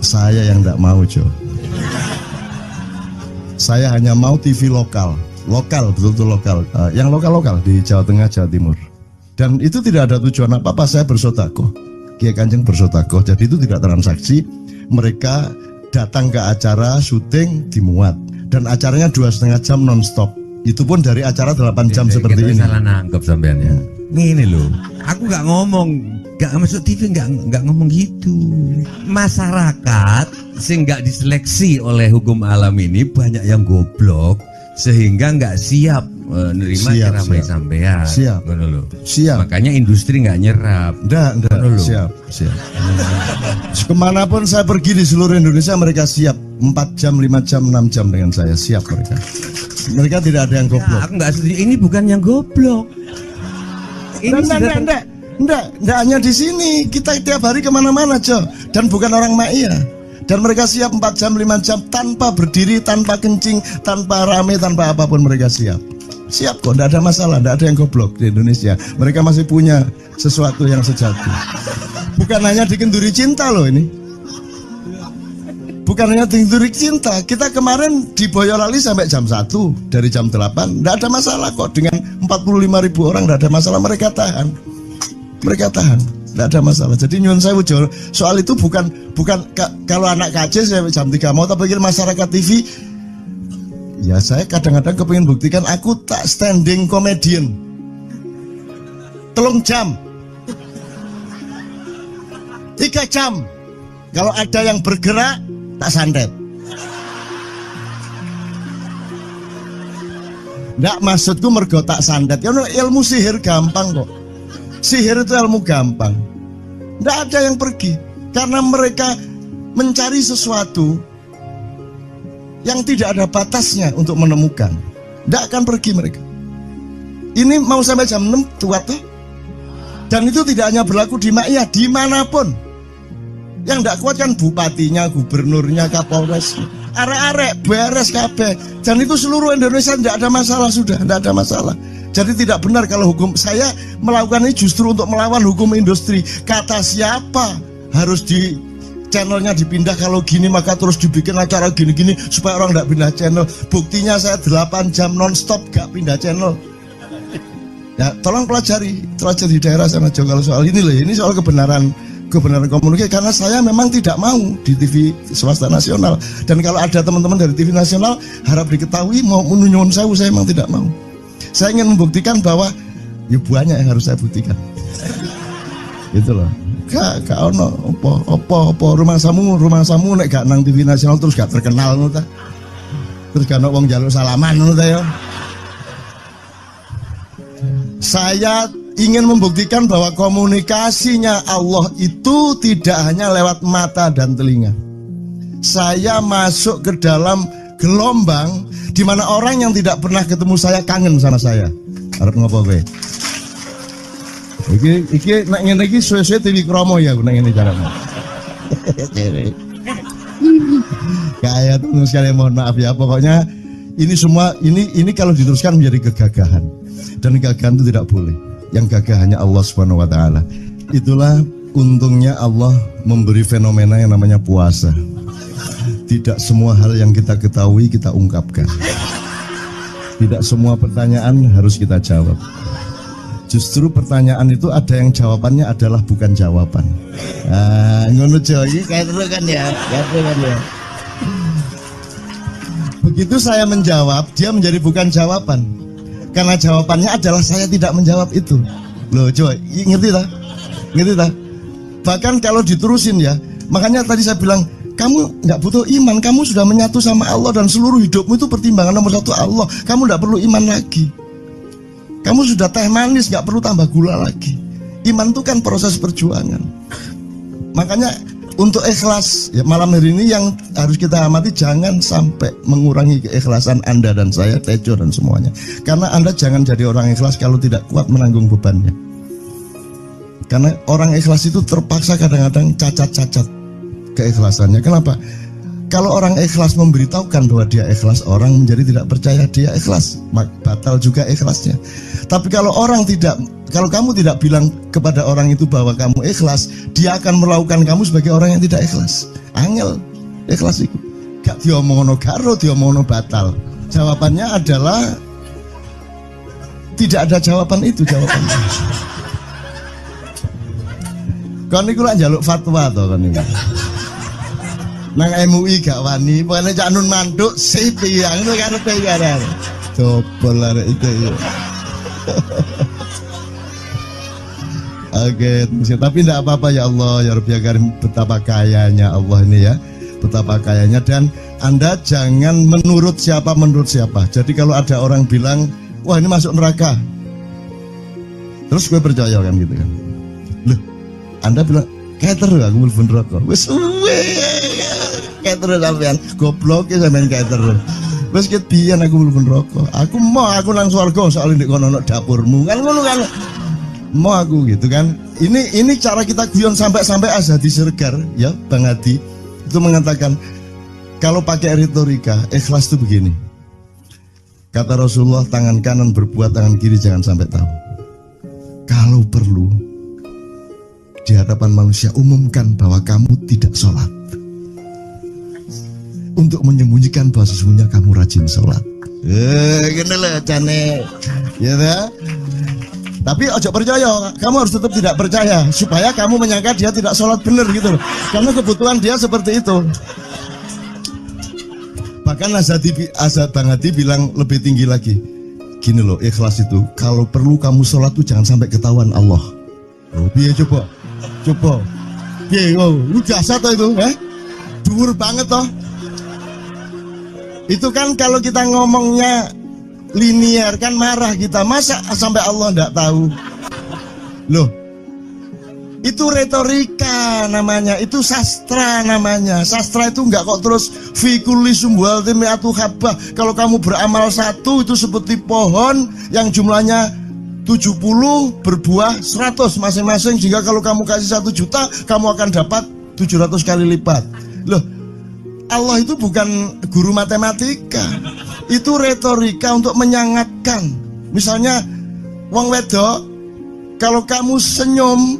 saya yang tidak mau Jo. Saya hanya mau TV lokal, betul-betul lokal, yang lokal di Jawa Tengah, Jawa Timur. Dan itu tidak ada tujuan apa-apa, saya bersodakoh, Kiai Kanjeng bersodakoh, jadi itu tidak transaksi. Mereka datang ke acara syuting dimuat, dan acaranya 2,5 jam non-stop. Itu pun dari acara 8 jam Kita seperti ini. salah nangkep sampean ya. Ngene lho, aku nggak ngomong, nggak masuk TV, nggak ngomong gitu. Masyarakat sing nggak diseleksi oleh hukum alam ini banyak yang goblok sehingga nggak siap nerima ceramah sampean. Siap. Ngono lho. Siap. Makanya industri nggak nyerap. Enggak. Ngono lho. Siap. Kemanapun saya pergi di seluruh Indonesia mereka siap 4 jam, 5 jam, 6 jam dengan saya, siap mereka. Mereka tidak ada yang goblok. Aku nggak setuju. Ini bukan yang goblok. Ini Enggak hanya di sini. Kita tiap hari kemana-mana, Jo. Dan bukan orang Ma'iyah. Dan mereka siap 4 jam, 5 jam tanpa berdiri, tanpa kencing, tanpa rame, tanpa apapun mereka siap. Siap kok, enggak ada masalah, enggak ada yang goblok di Indonesia. Mereka masih punya sesuatu yang sejati. Bukan hanya dikenduri cinta loh ini. Bukan hanya dikenduri cinta. Kita kemarin di Boyolali sampai jam 1, dari jam 8. Enggak ada masalah kok, dengan 45.000 orang enggak ada masalah, mereka tahan. Tidak ada masalah. Jadi nyuwun sewu soal itu bukan kalau anak KJ saya jam 3 mau tak pikir masyarakat TV. Ya saya kadang-kadang kepingin buktikan aku tak standing comedian. 3 jam 3 jam. Kalau ada yang bergerak tak santet. Nggak, maksudku mergo tak santet. Ya ilmu sihir gampang kok. Sihir itu ilmu gampang. Tidak ada yang pergi karena mereka mencari sesuatu yang tidak ada batasnya untuk menemukan. Tidak akan pergi mereka. Ini mau sampai jam 6 tuat tuh. Dan itu tidak hanya berlaku di Ma'iyah, dimanapun. Yang tidak kuat kan bupatinya, gubernurnya, kapolres, arek-arek beres kabeh. Dan itu seluruh Indonesia tidak ada masalah sudah, tidak ada masalah. Jadi tidak benar kalau hukum saya melakukan ini justru untuk melawan hukum industri. Kata siapa harus di channelnya dipindah, kalau gini maka terus dibikin acara gini-gini supaya orang tidak pindah channel. Buktinya saya 8 jam non-stop gak pindah channel. Ya tolong pelajari di daerah sana juga kalau soal ini loh. Ini soal kebenaran komunikasi, karena saya memang tidak mau di TV swasta nasional. Dan kalau ada teman-teman dari TV nasional harap diketahui mau menyunyun saya memang tidak mau. Saya ingin membuktikan bahwa ya banyak yang harus saya buktikan. Itu loh. Gak ono apa rumah samu nek gak nang TV nasional terus gak terkenal ngono ta. Terus gak ono wong njaluk salaman ngono ta ya. Saya ingin membuktikan bahwa komunikasinya Allah itu tidak hanya lewat mata dan telinga. Saya masuk ke dalam gelombang di mana orang yang tidak pernah ketemu saya kangen sama saya. Arep ngopo kowe? Iki nek ngene iki suwe-suwe TV Kromo ya nek ngene carane. Kayak tuh sekali mohon maaf ya, pokoknya ini semua ini kalau diteruskan menjadi kegagahan. Dan kegagahan itu tidak boleh. Yang gagah hanya Allah Subhanahu wa taala. Itulah untungnya Allah memberi fenomena yang namanya puasa. Tidak semua hal yang kita ketahui kita ungkapkan. Tidak semua pertanyaan harus kita jawab. Justru pertanyaan itu ada yang jawabannya adalah bukan jawaban. Ngono iki kayak terus kan ya. Begitu saya menjawab, dia menjadi bukan jawaban. Karena jawabannya adalah saya tidak menjawab itu. Loh, coy, ngerti tak? Bahkan kalau diterusin ya, makanya tadi saya bilang, kamu nggak butuh iman, kamu sudah menyatu sama Allah dan seluruh hidupmu itu pertimbangan nomor 1 Allah. Kamu nggak perlu iman lagi. Kamu sudah teh manis, nggak perlu tambah gula lagi. Iman itu kan proses perjuangan. Makanya untuk ikhlas ya, malam hari ini yang harus kita amati, jangan sampai mengurangi keikhlasan Anda dan saya, Tejo dan semuanya. Karena Anda jangan jadi orang ikhlas kalau tidak kuat menanggung bebannya. Karena orang ikhlas itu terpaksa kadang-kadang cacat-cacat keikhlasannya. Kenapa? Kalau orang ikhlas memberitahukan bahwa dia ikhlas, orang menjadi tidak percaya dia ikhlas, batal juga ikhlasnya. Tapi kalau kamu tidak bilang kepada orang itu bahwa kamu ikhlas, dia akan melakukan kamu sebagai orang yang tidak ikhlas. Angel ikhlas itu gak diomongno karo, diomongno batal. Jawabannya adalah tidak ada jawaban itu jawabannya. Kon niku lak njaluk fatwa to kon niku. Nang MUI gak wani, pokoknya cak nun mantuk sip ya ngono karepe ya. Dobel lah itu ya. Oke, tapi tidak apa-apa ya Allah ya Rabbi ya Karim, betapa kayanya Allah ini ya, betapa kayanya. Dan Anda jangan menurut siapa. Jadi kalau ada orang bilang, wah ini masuk neraka, terus gue percaya kan gitu kan. Loh, Anda bilang keter aku mlebu neraka. Wis keter sampean, goblok ya sampean keter. Wis ket biyen aku mlebu neraka. Aku nang swarga soal ndek kono dapurmu. Kan ngono kan. Mau aku gitu kan. Ini cara kita guyon sampai Azhadi Siregar ya Bang Hadi itu mengatakan kalau pakai retorika ikhlas itu begini. Kata Rasulullah, tangan kanan berbuat, tangan kiri jangan sampai tahu. Kalau perlu di hadapan manusia umumkan bahwa kamu tidak sholat, untuk menyembunyikan bahwa sesungguhnya kamu rajin sholat. Gini lah cane ya dah. Tapi ojo percaya, kamu harus tetap tidak percaya supaya kamu menyangka dia tidak sholat benar gitu loh. Karena kebutuhan dia seperti itu. Bahkan Bang Hadi bilang lebih tinggi lagi. Gini loh, ikhlas itu kalau perlu kamu sholat tuh jangan sampai ketahuan Allah. Oh, biar coba. Biar lu jasa toh itu, dhuwur banget toh. Itu kan kalau kita ngomongnya linear kan marah kita, masa sampai Allah enggak tahu. Loh, itu retorika namanya, itu sastra namanya. Sastra itu enggak kok terus fi kulli sumbuhatin mi'atu habbah. Kalau kamu beramal satu itu seperti pohon yang jumlahnya 70 berbuah 100 masing-masing. Jika kalau kamu kasih 1 juta, kamu akan dapat 700 kali lipat. Loh, Allah itu bukan guru matematika. Itu retorika untuk menyangatkan. Misalnya wong wedok, kalau kamu senyum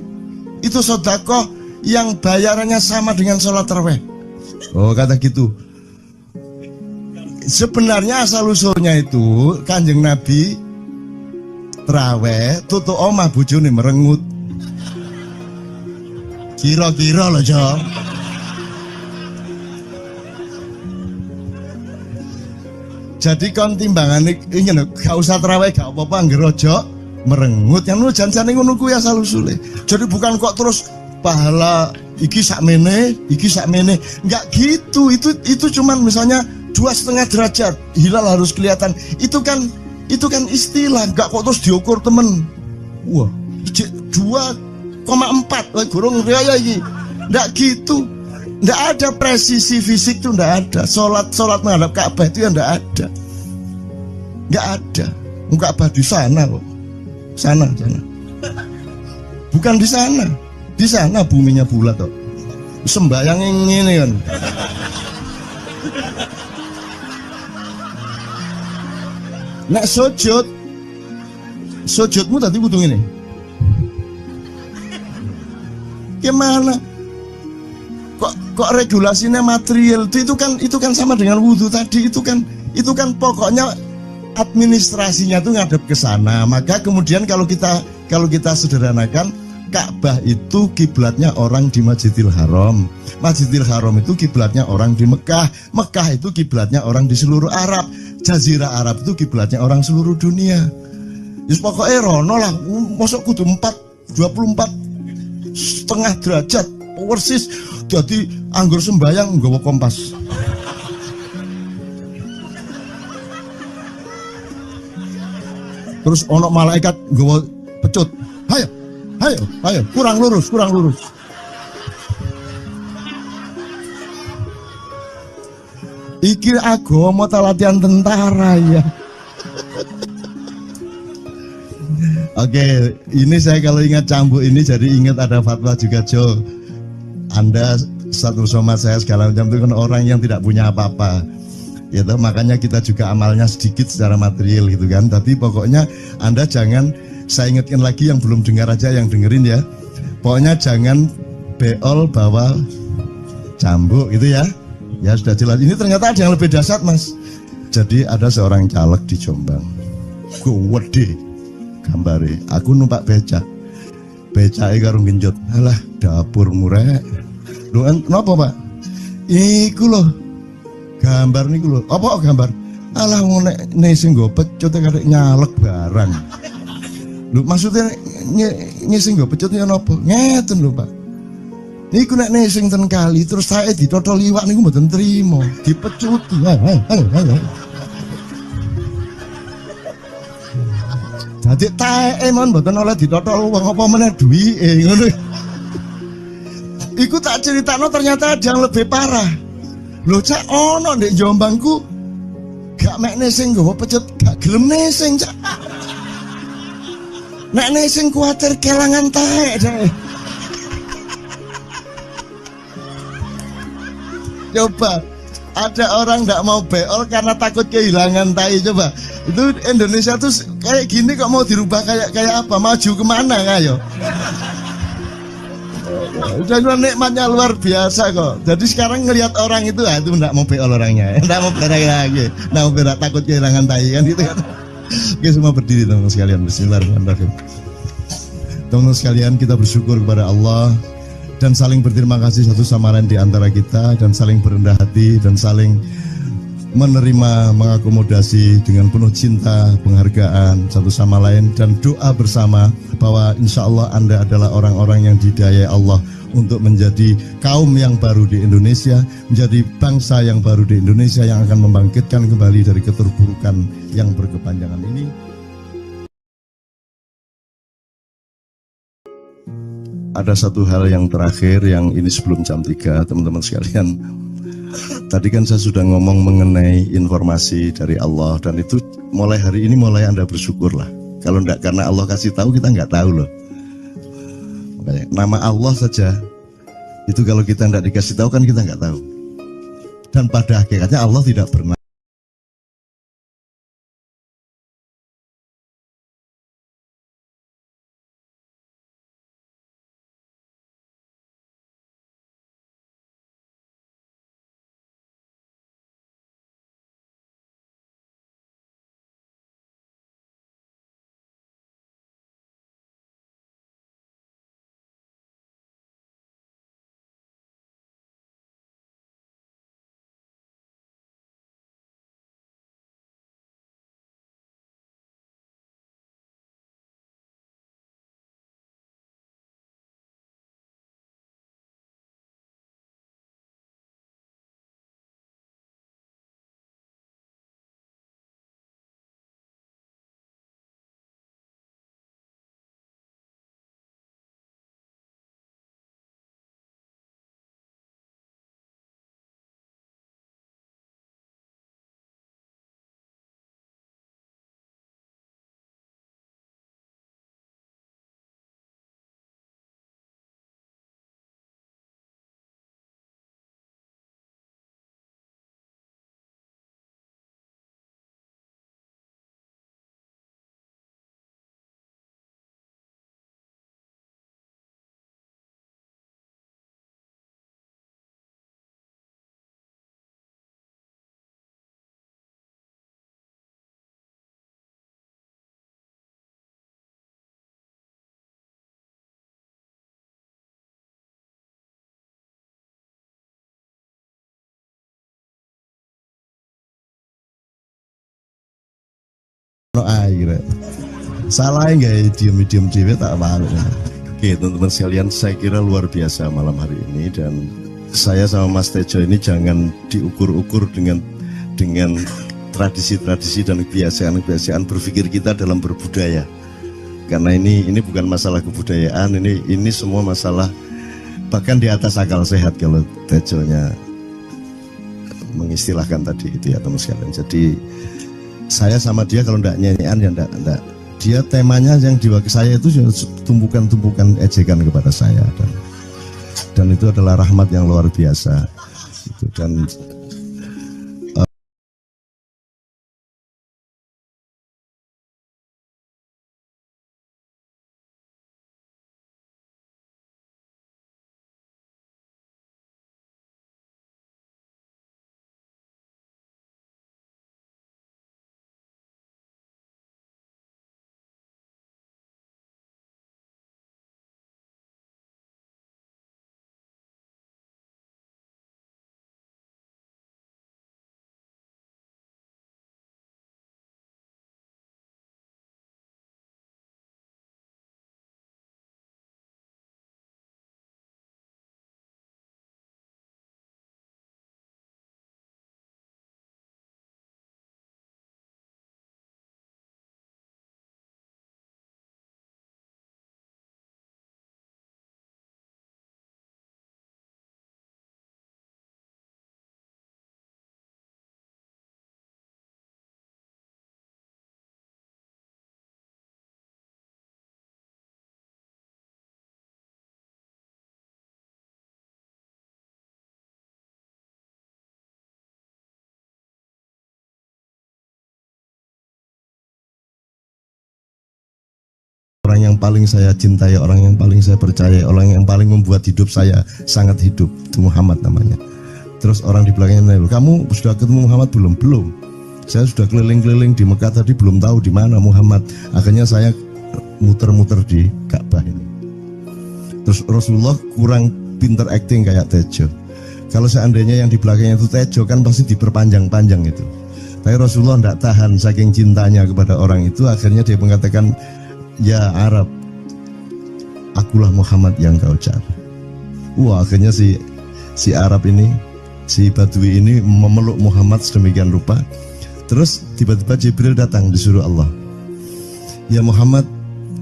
itu sedekah yang bayarannya sama dengan sholat tarawih. Oh, kata gitu. Sebenarnya asal usulnya itu Kanjeng Nabi tarawih tutuk omah bojone merengut. Kira-kira loh, Jo. Jadi kon timbangan ini gak usah terawih gak apa-apa ngerojo merengut yang lu jangan ngono kuwi asal usule. Jadi bukan kok terus pahala iki sakmene enggak gitu. Itu cuman misalnya 2,5 derajat hilal harus kelihatan. Itu kan istilah, enggak kok terus diukur temen. Wah, 2,4 gurung raya iki. Enggak gitu. Nggak ada presisi fisik tuh, nggak ada. Sholat menghadap Ka'bah itu ya nggak ada. Nggak ada. Ka'bah di sana kok. Sana. Bukan di sana. Di sana buminya bulat kok. Sembayang ini kan. Nek sujudmu tadi kudu ini. Gimana? Kok regulasinya material itu kan sama dengan wudhu tadi. Itu kan pokoknya administrasinya tuh ngadep ke sana. Maka kemudian kalau kita sederhanakan, Ka'bah itu kiblatnya orang di Masjidil Haram. Masjidil Haram itu kiblatnya orang di Mekah. Mekah itu kiblatnya orang di seluruh Arab. Jazirah Arab itu kiblatnya orang seluruh dunia. Jadi pokoknya rono lah. Masuk kudu 24,5 derajat persis. Jadi anggur sembayang nggawa kompas. Terus ono malaikat nggawa pecut. Ayo, kurang lurus. Iki agama ta latihan tentara ya. Oke, ini saya kalau ingat cambuk ini jadi ingat ada fatwa juga, Jo. Anda satu somad saya segala macam itu kan orang yang tidak punya apa-apa. Ya toh, makanya kita juga amalnya sedikit secara material gitu kan. Tapi pokoknya Anda jangan, saya ingatkan lagi yang belum dengar aja yang dengerin ya. Pokoknya jangan beol bawa cambuk gitu ya. Ya sudah jelas. Ini ternyata ada yang lebih dahsyat, Mas. Jadi ada seorang caleg di Jombang. Gede gambare. Aku numpak becak. Becake karo genjot. Alah, dapur murek. Lho napa, Pak? Iku lho. Gambar niku lho. Apa gambar? Alah wong nek sing nggo pecut karek nyalek barang. Lho maksudnya sing nggo pecut ya napa? Ngeten lho, Pak. Niku nek sing ten kali terus saya ditotol iwak niku mboten trimo, dipecuti. Dadi taeke mon mboten oleh ditotol wong apa meneh duwike ngono. Iku tak critakno ternyata ada yang lebih parah. Lho cak ono ndek Jombangku gak mek nesing nggawa pecut gak gelem nesing cak. Nek nesing kuatir kelangan taek deh. Coba ada orang nggak mau beol karena takut kehilangan tai. Coba itu Indonesia tuh kayak gini kok mau dirubah kayak apa? Maju kemana ayo? Dan nikmatnya luar biasa kok. Jadi sekarang ngelihat orang itu nggak mau beol orangnya, nggak mau berak lagi, nggak mau berak takut kehilangan tai kan gitu kan. Oke semua berdiri teman-teman sekalian. Bismillahirrahmanirrahim. Teman-teman sekalian kita bersyukur kepada Allah dan saling berterima kasih satu sama lain di antara kita dan saling berendah hati dan saling menerima, mengakomodasi dengan penuh cinta, penghargaan satu sama lain dan doa bersama bahwa insya Allah Anda adalah orang-orang yang didayai Allah untuk menjadi kaum yang baru di Indonesia, menjadi bangsa yang baru di Indonesia yang akan membangkitkan kembali dari keterpurukan yang berkepanjangan ini. Ada satu hal yang terakhir yang ini sebelum jam 3 teman-teman sekalian. Tadi kan saya sudah ngomong mengenai informasi dari Allah dan itu mulai hari ini mulai Anda bersyukurlah. Kalau enggak karena Allah kasih tahu kita enggak tahu loh. Makanya, nama Allah saja itu kalau kita enggak dikasih tahu kan kita enggak tahu. Dan pada hakikatnya Allah tidak pernah no air. Salah nggak diem dewe tak malu. Oke teman-teman sekalian, saya kira luar biasa malam hari ini dan saya sama Mas Tejo ini jangan diukur-ukur dengan tradisi-tradisi dan kebiasaan-kebiasaan berpikir kita dalam berbudaya. Karena ini bukan masalah kebudayaan, ini semua masalah bahkan di atas akal sehat kalau Tejonya mengistilahkan tadi itu ya teman sekalian. Jadi saya sama dia kalau enggak nyanyian ya enggak. Dia temanya yang diwakili saya itu tumpukan-tumpukan ejekan kepada saya dan itu adalah rahmat yang luar biasa. Dan orang yang paling saya cintai, orang yang paling saya percaya, orang yang paling membuat hidup saya sangat hidup, itu Muhammad namanya. Terus orang di belakangnya nanya, kamu sudah ketemu Muhammad belum? Belum. Saya sudah keliling-keliling di Mekah tadi, belum tahu di mana Muhammad. Akhirnya saya muter-muter di Ka'bah ini. Terus Rasulullah kurang pinter acting kayak Tejo. Kalau seandainya yang di belakangnya itu Tejo kan pasti diperpanjang-panjang itu. Tapi Rasulullah tidak tahan saking cintanya kepada orang itu, akhirnya dia mengatakan, ya Arab, akulah Muhammad yang kau cari. Wah, akhirnya si Arab ini, si Badui ini memeluk Muhammad sedemikian rupa. Terus tiba-tiba Jibril datang disuruh Allah. Ya Muhammad,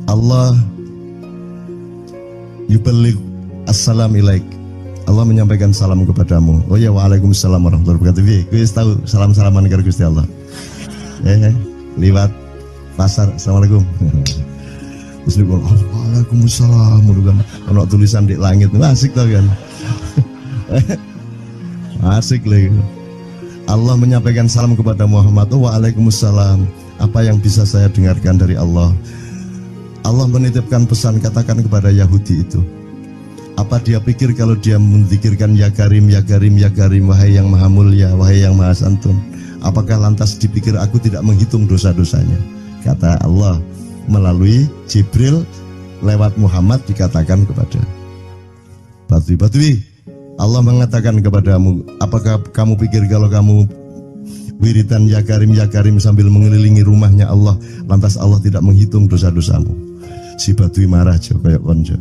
Allah yuballigh assalam ilaik. Allah menyampaikan salam kepadamu. Oh ya, waalaikumsalam warahmatullahi wabarakatuh. Gue tahu salam-salaman karo Gusti Allah. Lewat pasar, assalamualaikum. Terus dia bilang, waalaikumsalam. Kalau tulisan di langit, asik tau kan? Asik lagi. Allah menyampaikan salam kepada Muhammad. Oh, waalaikumsalam. Apa yang bisa saya dengarkan dari Allah? Allah menitipkan pesan, katakan kepada Yahudi itu. Apa dia pikir kalau dia menzikirkan ya Karim, ya Karim, ya Karim, wahai yang maha mulia, wahai yang maha santun, apakah lantas dipikir aku tidak menghitung dosa-dosanya? Kata Allah melalui Jibril lewat Muhammad dikatakan kepada Badui, Allah mengatakan kepadamu, apakah kamu pikir kalau kamu wiridan ya Karim sambil mengelilingi rumahnya Allah, lantas Allah tidak menghitung dosa-dosamu? Si Badui marah aja kayak konco.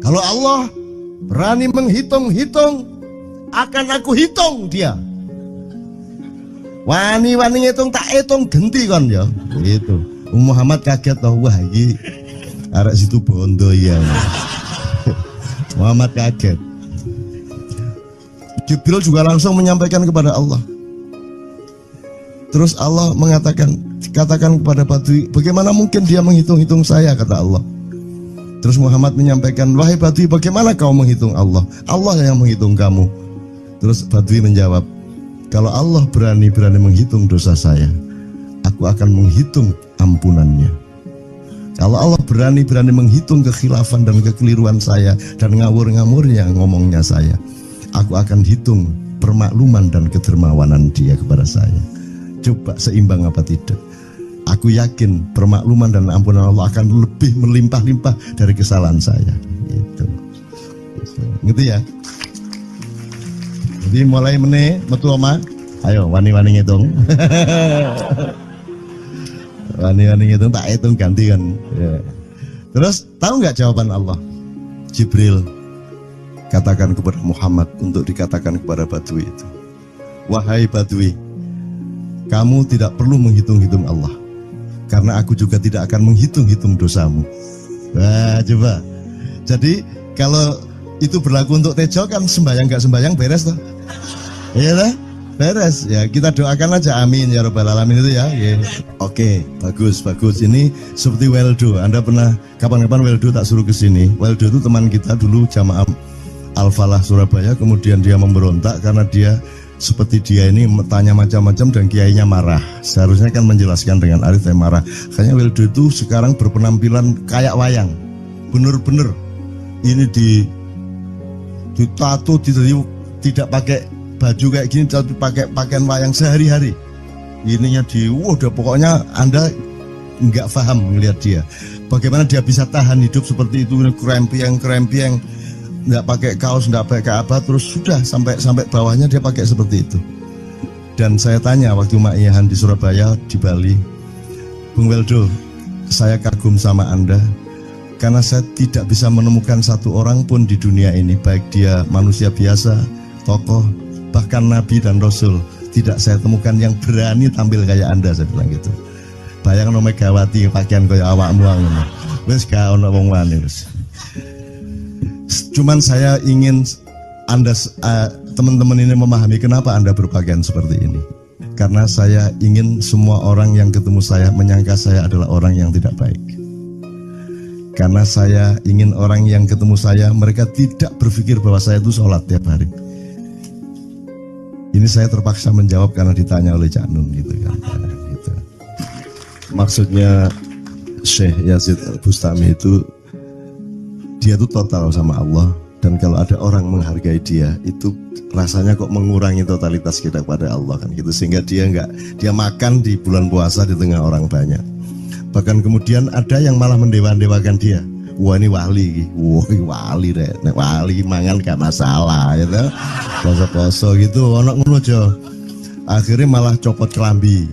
Kalau Allah berani menghitung-hitung, akan aku hitung dia. Wani-wani ngitung tak hitung genti kon ya. Gitu. Muhammad kaget toh, wah iki arek situ bondo ya. Muhammad kaget. Jibril juga langsung menyampaikan kepada Allah. Terus Allah mengatakan, katakan kepada Badui, bagaimana mungkin dia menghitung-hitung saya, kata Allah. Terus Muhammad menyampaikan, wahai Badui, bagaimana kau menghitung Allah? Allah yang menghitung kamu. Terus Badui menjawab, kalau Allah berani menghitung dosa saya, aku akan menghitung ampunannya. Kalau Allah berani menghitung kekhilafan dan kekeliruan saya dan ngawur-ngawurnya ngomongnya saya, aku akan hitung permakluman dan kedermawanan dia kepada saya. Coba seimbang apa tidak? Aku yakin permakluman dan ampunan Allah akan lebih melimpah-limpah dari kesalahan saya. Gitu. Gitu ya. Jadi mulai metu oma, ayo wani-wani ngitung. Wani-wani ngitung tak hitung ganti kan. Ya. Terus tahu nggak jawaban Allah? Jibril katakan kepada Muhammad untuk dikatakan kepada Badui itu. Wahai Badui, kamu tidak perlu menghitung-hitung Allah. Karena aku juga tidak akan menghitung-hitung dosamu. Wah, coba. Jadi kalau itu berlaku untuk Tejo kan sembahyang gak sembahyang beres toh? Iya lah, beres. Ya kita doakan aja, amin ya robbal alamin itu ya. Yeah. Oke, bagus. Ini seperti Weldo. Anda pernah kapan-kapan Weldo tak suruh ke sini? Weldo itu teman kita dulu jamaah Al-Falah Surabaya. Kemudian dia memberontak karena dia seperti dia ini tanya macam-macam dan kiainya marah. Seharusnya kan menjelaskan dengan arif, tapi marah. Kayaknya Weldo itu sekarang berpenampilan kayak wayang. Bener-bener ini ditato, tidak pakai baju kayak gini, tapi pakai pakaian wayang sehari-hari. Ininya udah pokoknya Anda nggak paham melihat dia. Bagaimana dia bisa tahan hidup seperti itu, krempieng, nggak pakai kaos, nggak pakai apa, terus sudah sampai bawahnya dia pakai seperti itu. Dan saya tanya waktu Ma'iyahan di Surabaya, di Bali, Bung Weldo, saya kagum sama Anda karena saya tidak bisa menemukan satu orang pun di dunia ini, baik dia manusia biasa, tokoh, bahkan Nabi dan Rasul, tidak saya temukan yang berani tampil kayak Anda. Saya bilang gitu. Bayang no Megawati pakaian kayak awakmu ngono. Wis gak ono wong wani wis. Cuman saya ingin Anda teman-teman ini memahami kenapa Anda berpakaian seperti ini. Karena saya ingin semua orang yang ketemu saya menyangka saya adalah orang yang tidak baik. Karena saya ingin orang yang ketemu saya, mereka tidak berpikir bahwa saya itu sholat tiap hari. Ini saya terpaksa menjawab karena ditanya oleh Cak Nun gitu kan. Gitu. Maksudnya Syekh Yazid Bustami itu dia tuh total sama Allah, dan kalau ada orang menghargai dia itu rasanya kok mengurangi totalitas kita kepada Allah kan gitu, sehingga dia makan di bulan puasa di tengah orang banyak. Bahkan kemudian ada yang malah mendewa-dewakan dia. Wah ini wali, wah ini wali deh, wali mangan gak masalah gitu, poso-poso gitu, ono ngono aja. Akhirnya malah copot kelambi,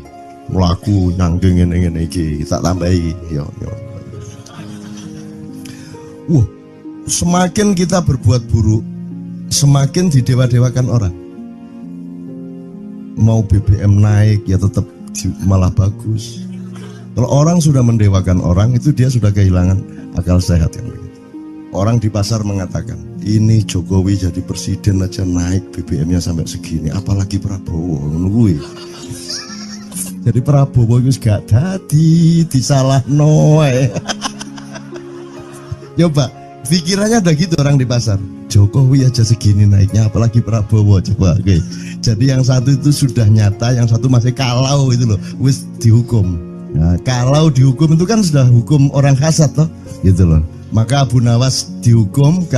melaku nyanggeng ngene iki, tak tambahi, yo. Wah, semakin kita berbuat buruk, semakin didewa-dewakan orang. Mau BBM naik ya tetap malah bagus. Kalau orang sudah mendewakan orang, itu dia sudah kehilangan akal sehat kan begitu. Orang di pasar mengatakan, ini Jokowi jadi presiden aja naik BBM-nya sampai segini, apalagi Prabowo nungguin. Jadi Prabowo itu gak dadi disalah noe. Coba pikirannya ada gitu orang di pasar. Jokowi aja segini naiknya, apalagi Prabowo. Coba oke. Jadi yang satu itu sudah nyata, yang satu masih kalau itu loh, wis dihukum. Nah, kalau dihukum itu kan sudah hukum orang kasat toh, gitu loh. Maka Abu Nawas dihukum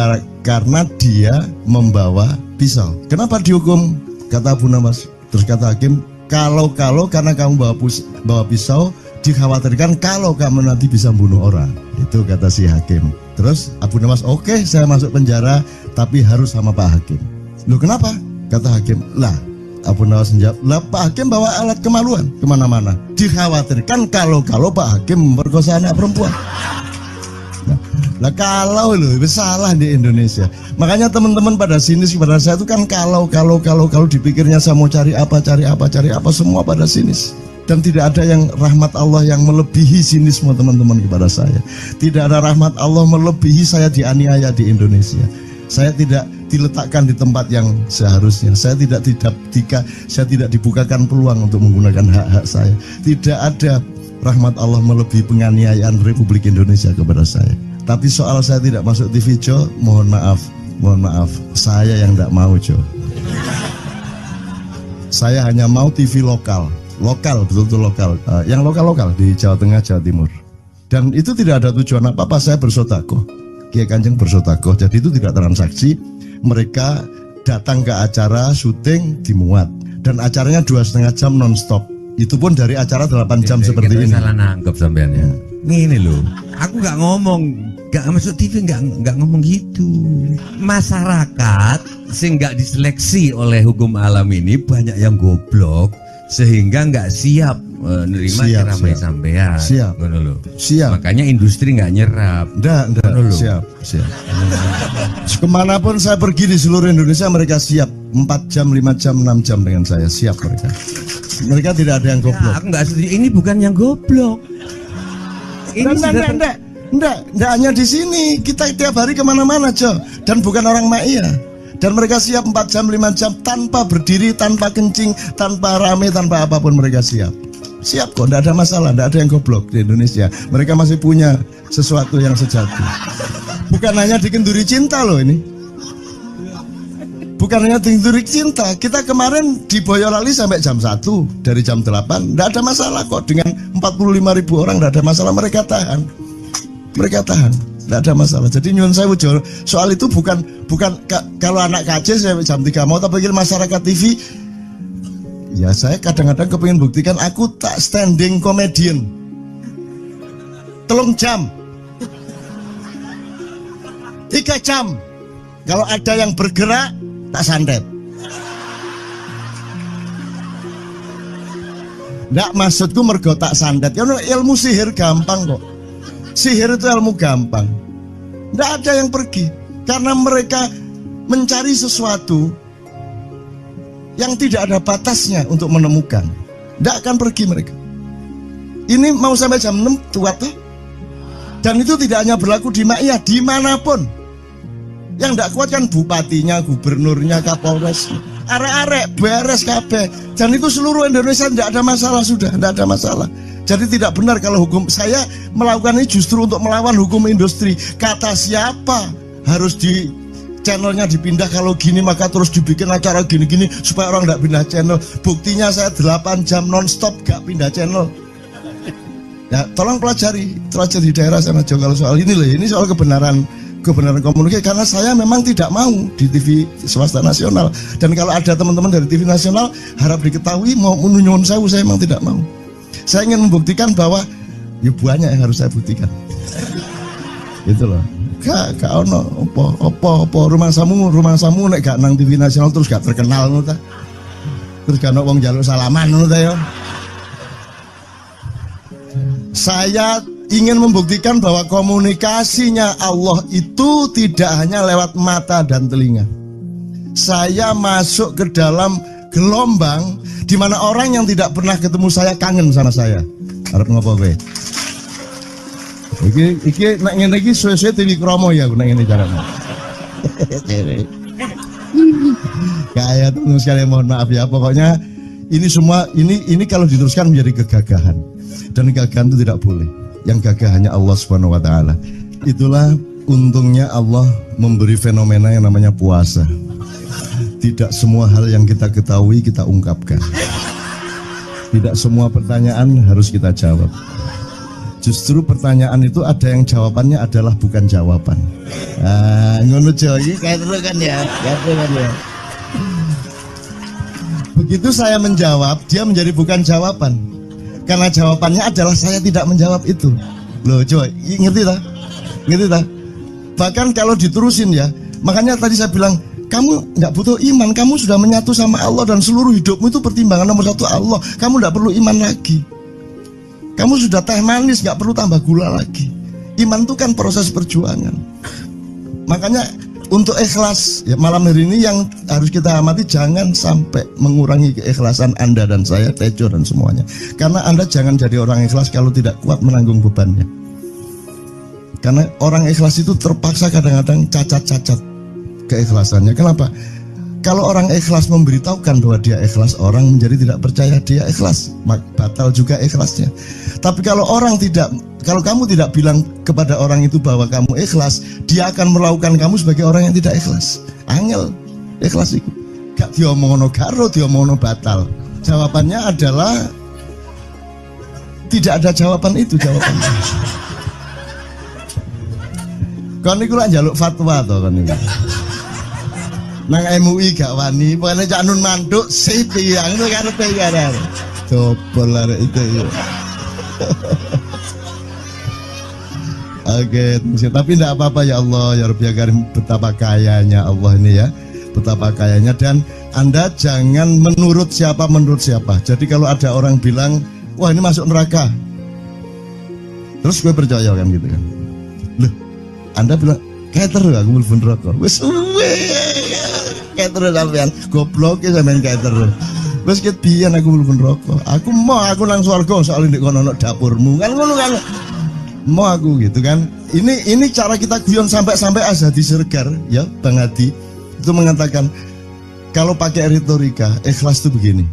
karena dia membawa pisau. Kenapa dihukum? Kata Abu Nawas. Terus kata hakim, kalau karena kamu bawa pisau, dikhawatirkan kalau kamu nanti bisa bunuh orang. Itu kata si hakim. Terus Abu Nawas, oke, saya masuk penjara, tapi harus sama Pak Hakim. Loh kenapa? Kata hakim, lah Abu Nawas menjawab, lah Pak Hakim bawa alat kemaluan kemana-mana. Dikhawatirkan kalau Pak Hakim memperkosa anak perempuan. Nah kalau loh, salah di Indonesia. Makanya teman-teman pada sinis kepada saya itu kan kalau dipikirnya saya mau cari apa, semua pada sinis. Dan tidak ada yang rahmat Allah yang melebihi sinisme teman-teman kepada saya. Tidak ada rahmat Allah melebihi saya dianiaya di Indonesia. Saya tidak diletakkan di tempat yang seharusnya. Saya tidak dibukakan peluang untuk menggunakan hak-hak saya. Tidak ada rahmat Allah melebihi penganiayaan Republik Indonesia kepada saya. Tapi soal saya tidak masuk TV Jo, mohon maaf, saya yang tidak mau Jo. Saya hanya mau TV lokal, betul-betul lokal, yang lokal di Jawa Tengah, Jawa Timur. Dan itu tidak ada tujuan apa-apa, saya bersodakoh, Kiai Kanjeng bersodakoh, jadi itu tidak transaksi. Mereka datang ke acara syuting dimuat, dan acaranya 2,5 jam non-stop. Itu pun dari acara 8 jam seperti ini. Salah nangkep sampean ya. Ini loh, aku nggak ngomong, nggak masuk TV, nggak ngomong gitu. Masyarakat sing nggak diseleksi oleh hukum alam ini banyak yang goblok sehingga nggak siap menerima ceramah sampean. Siap. Makanya industri nggak nyerap. Nggak. Siap. Kemanapun saya pergi di seluruh Indonesia mereka siap 4 jam, 5 jam, 6 jam dengan saya, siap mereka. Mereka tidak ada yang goblok. Aku nggak setuju. Ini bukan yang goblok. Ini Enggak hanya di sini, kita tiap hari kemana-mana Jo, dan bukan orang Ma'iyah. Dan mereka siap 4 jam, 5 jam tanpa berdiri, tanpa kencing, tanpa rame, tanpa apapun mereka siap. Siap kok, enggak ada masalah, enggak ada yang goblok di Indonesia. Mereka masih punya sesuatu yang sejati. Bukan hanya dikenduri cinta loh ini. Bukan hanya dikenduri cinta, kita kemarin di Boyolali sampai jam 1, dari jam 8, enggak ada masalah kok. Dengan 45.000 orang enggak ada masalah, mereka tahan, tidak ada masalah. Jadi nyuwun sewu soal itu bukan kalau anak KJ saya jam 3 mau, tapi masyarakat TV ya saya kadang-kadang kepingin buktikan aku tak standing comedian 3 jam 3 jam kalau ada yang bergerak tak santet. Nggak, maksudku mergo tak santet ya, ilmu sihir gampang kok. Sihir itu ilmu gampang. Tidak ada yang pergi karena mereka mencari sesuatu yang tidak ada batasnya untuk menemukan. Tidak akan pergi mereka. Ini mau sampai jam 6 tuat tuh. Dan itu tidak hanya berlaku di Ma'iyah, dimanapun. Yang tidak kuat kan bupatinya, gubernurnya, kapolres, arek-arek beres kabeh. Dan itu seluruh Indonesia tidak ada masalah, sudah tidak ada masalah. Jadi tidak benar kalau hukum, saya melakukan ini justru untuk melawan hukum industri. Kata siapa harus di channelnya dipindah, kalau gini maka terus dibikin acara gini-gini supaya orang tidak pindah channel. Buktinya saya 8 jam non-stop gak pindah channel. Ya, tolong pelajari di daerah sana Jo kalau soal ini loh. Ini soal kebenaran komunikasi, karena saya memang tidak mau di TV swasta nasional, dan kalau ada teman-teman dari TV nasional harap diketahui mau nyuwun sewu, saya memang tidak mau. Saya ingin membuktikan bahwa ya banyak yang harus saya buktikan. Itu loh. Gak ono apa rumah samu nek gak nang TV nasional terus gak terkenal ngono ta. Terus gak ono wong njaluk salaman ngono ta ya. Saya ingin membuktikan bahwa komunikasinya Allah itu tidak hanya lewat mata dan telinga. Saya masuk ke dalam gelombang di mana orang yang tidak pernah ketemu saya kangen sama saya. Harap ngopo kowe? Iki nek ngene iki suwe-suwe TV kromo ya aku nek ngene carane. Kayak teman sekalian mohon maaf ya, pokoknya ini semua ini kalau diteruskan menjadi kegagahan, dan kegagahan itu tidak boleh. Yang gagah hanya Allah Subhanahu wa taala. Itulah untungnya Allah memberi fenomena yang namanya puasa. Tidak semua hal yang kita ketahui kita ungkapkan. Tidak semua pertanyaan harus kita jawab. Justru pertanyaan itu ada yang jawabannya adalah bukan jawaban. Ngono iki kayak terus kan ya. Begitu saya menjawab, dia menjadi bukan jawaban. Karena jawabannya adalah saya tidak menjawab itu. Loh coy, ngerti tak? Ngerti tak? Bahkan kalau diterusin ya, makanya tadi saya bilang, kamu nggak butuh iman, kamu sudah menyatu sama Allah dan seluruh hidupmu itu pertimbangan nomor satu Allah. Kamu nggak perlu iman lagi. Kamu sudah teh manis, nggak perlu tambah gula lagi. Iman itu kan proses perjuangan. Makanya untuk ikhlas ya, malam hari ini yang harus kita amati, jangan sampai mengurangi keikhlasan Anda dan saya, Tejo dan semuanya. Karena Anda jangan jadi orang ikhlas kalau tidak kuat menanggung bebannya. Karena orang ikhlas itu terpaksa kadang-kadang cacat-cacat keikhlasannya. Kenapa? Kalau orang ikhlas memberitahukan bahwa dia ikhlas, orang menjadi tidak percaya dia ikhlas, batal juga ikhlasnya. Tapi kalau kamu tidak bilang kepada orang itu bahwa kamu ikhlas, dia akan melakukan kamu sebagai orang yang tidak ikhlas. Angel ikhlas itu. Gak diomongono karo, diomongono batal. Jawabannya adalah tidak ada jawaban itu jawabannya. Kon niku lak njaluk fatwa to kon niku. Nang MUI gak wani, pokoknya Cak Nun manduk sip ya, ngono karepe ya. Coba lah itu ya. Oke, tapi tidak apa-apa ya Allah ya Rabbi ya Karim, betapa kayanya Allah ini ya, betapa kayanya. Dan Anda jangan menurut siapa. Jadi kalau ada orang bilang, wah ini masuk neraka, terus gue percaya kan gitu kan. Loh, Anda bilang keter aku mlebu neraka. Wis keter sampean, goblok ya sampean keter. Wis ket biyen aku mlebu neraka. Aku nang swarga soal ndek kono dapurmu. Kan ngono kan. Mau aku gitu kan. Ini cara kita guyon sampai Azhadi Siregar ya, Bang Hadi itu mengatakan kalau pakai retorika ikhlas itu begini.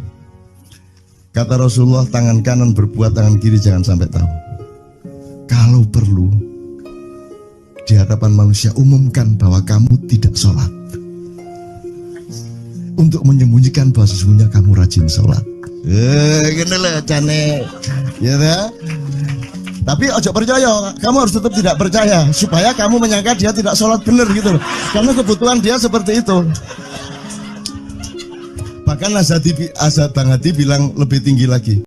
Kata Rasulullah, tangan kanan berbuat, tangan kiri jangan sampai tahu. Kalau perlu di hadapan manusia umumkan bahwa kamu tidak sholat, untuk menyembunyikan bahwa sesungguhnya kamu rajin sholat. Gini lah cane, ya dah. Tapi ojo percaya, kamu harus tetap tidak percaya supaya kamu menyangka dia tidak sholat benar gitu loh. Karena kebutuhan dia seperti itu. Bahkan Bang Hadi bilang lebih tinggi lagi.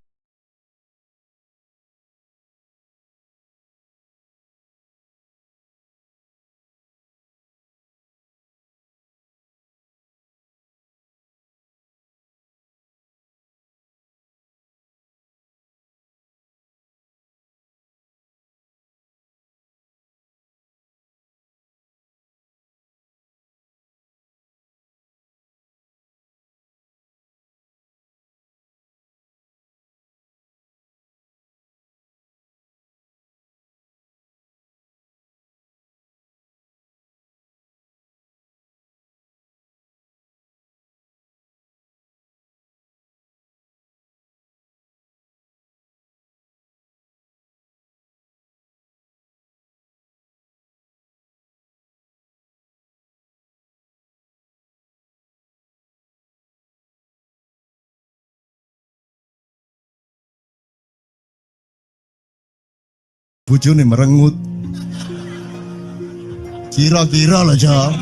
bojone merengut. Kira-kira loh, Cok.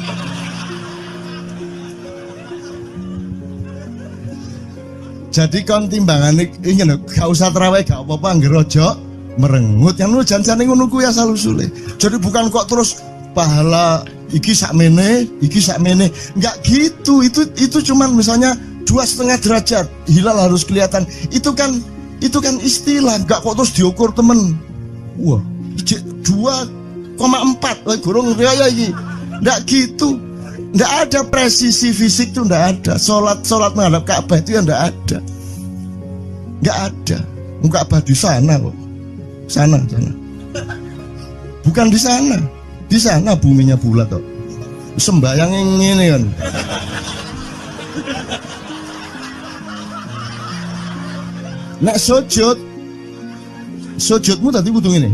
Jadi kon timbangan ini gak usah terawih gak apa-apa ngerojo merengut yang lu jangan ngono kuwi asal usule. Jadi bukan kok terus pahala iki sakmene enggak gitu. Itu cuman misalnya 2,5 derajat hilal harus kelihatan. Itu kan istilah, enggak kok terus diukur temen. Wah, 2,4 gorong raya iki. Enggak gitu. Nggak ada presisi fisik tuh, nggak ada. Sholat menghadap Ka'bah itu ya nggak ada. Nggak ada. Ka'bah di sana kok. Sana. Bukan di sana. Di sana buminya bulat kok. Sembayang yang ini kan. Nek sujudmu tadi butuh ini.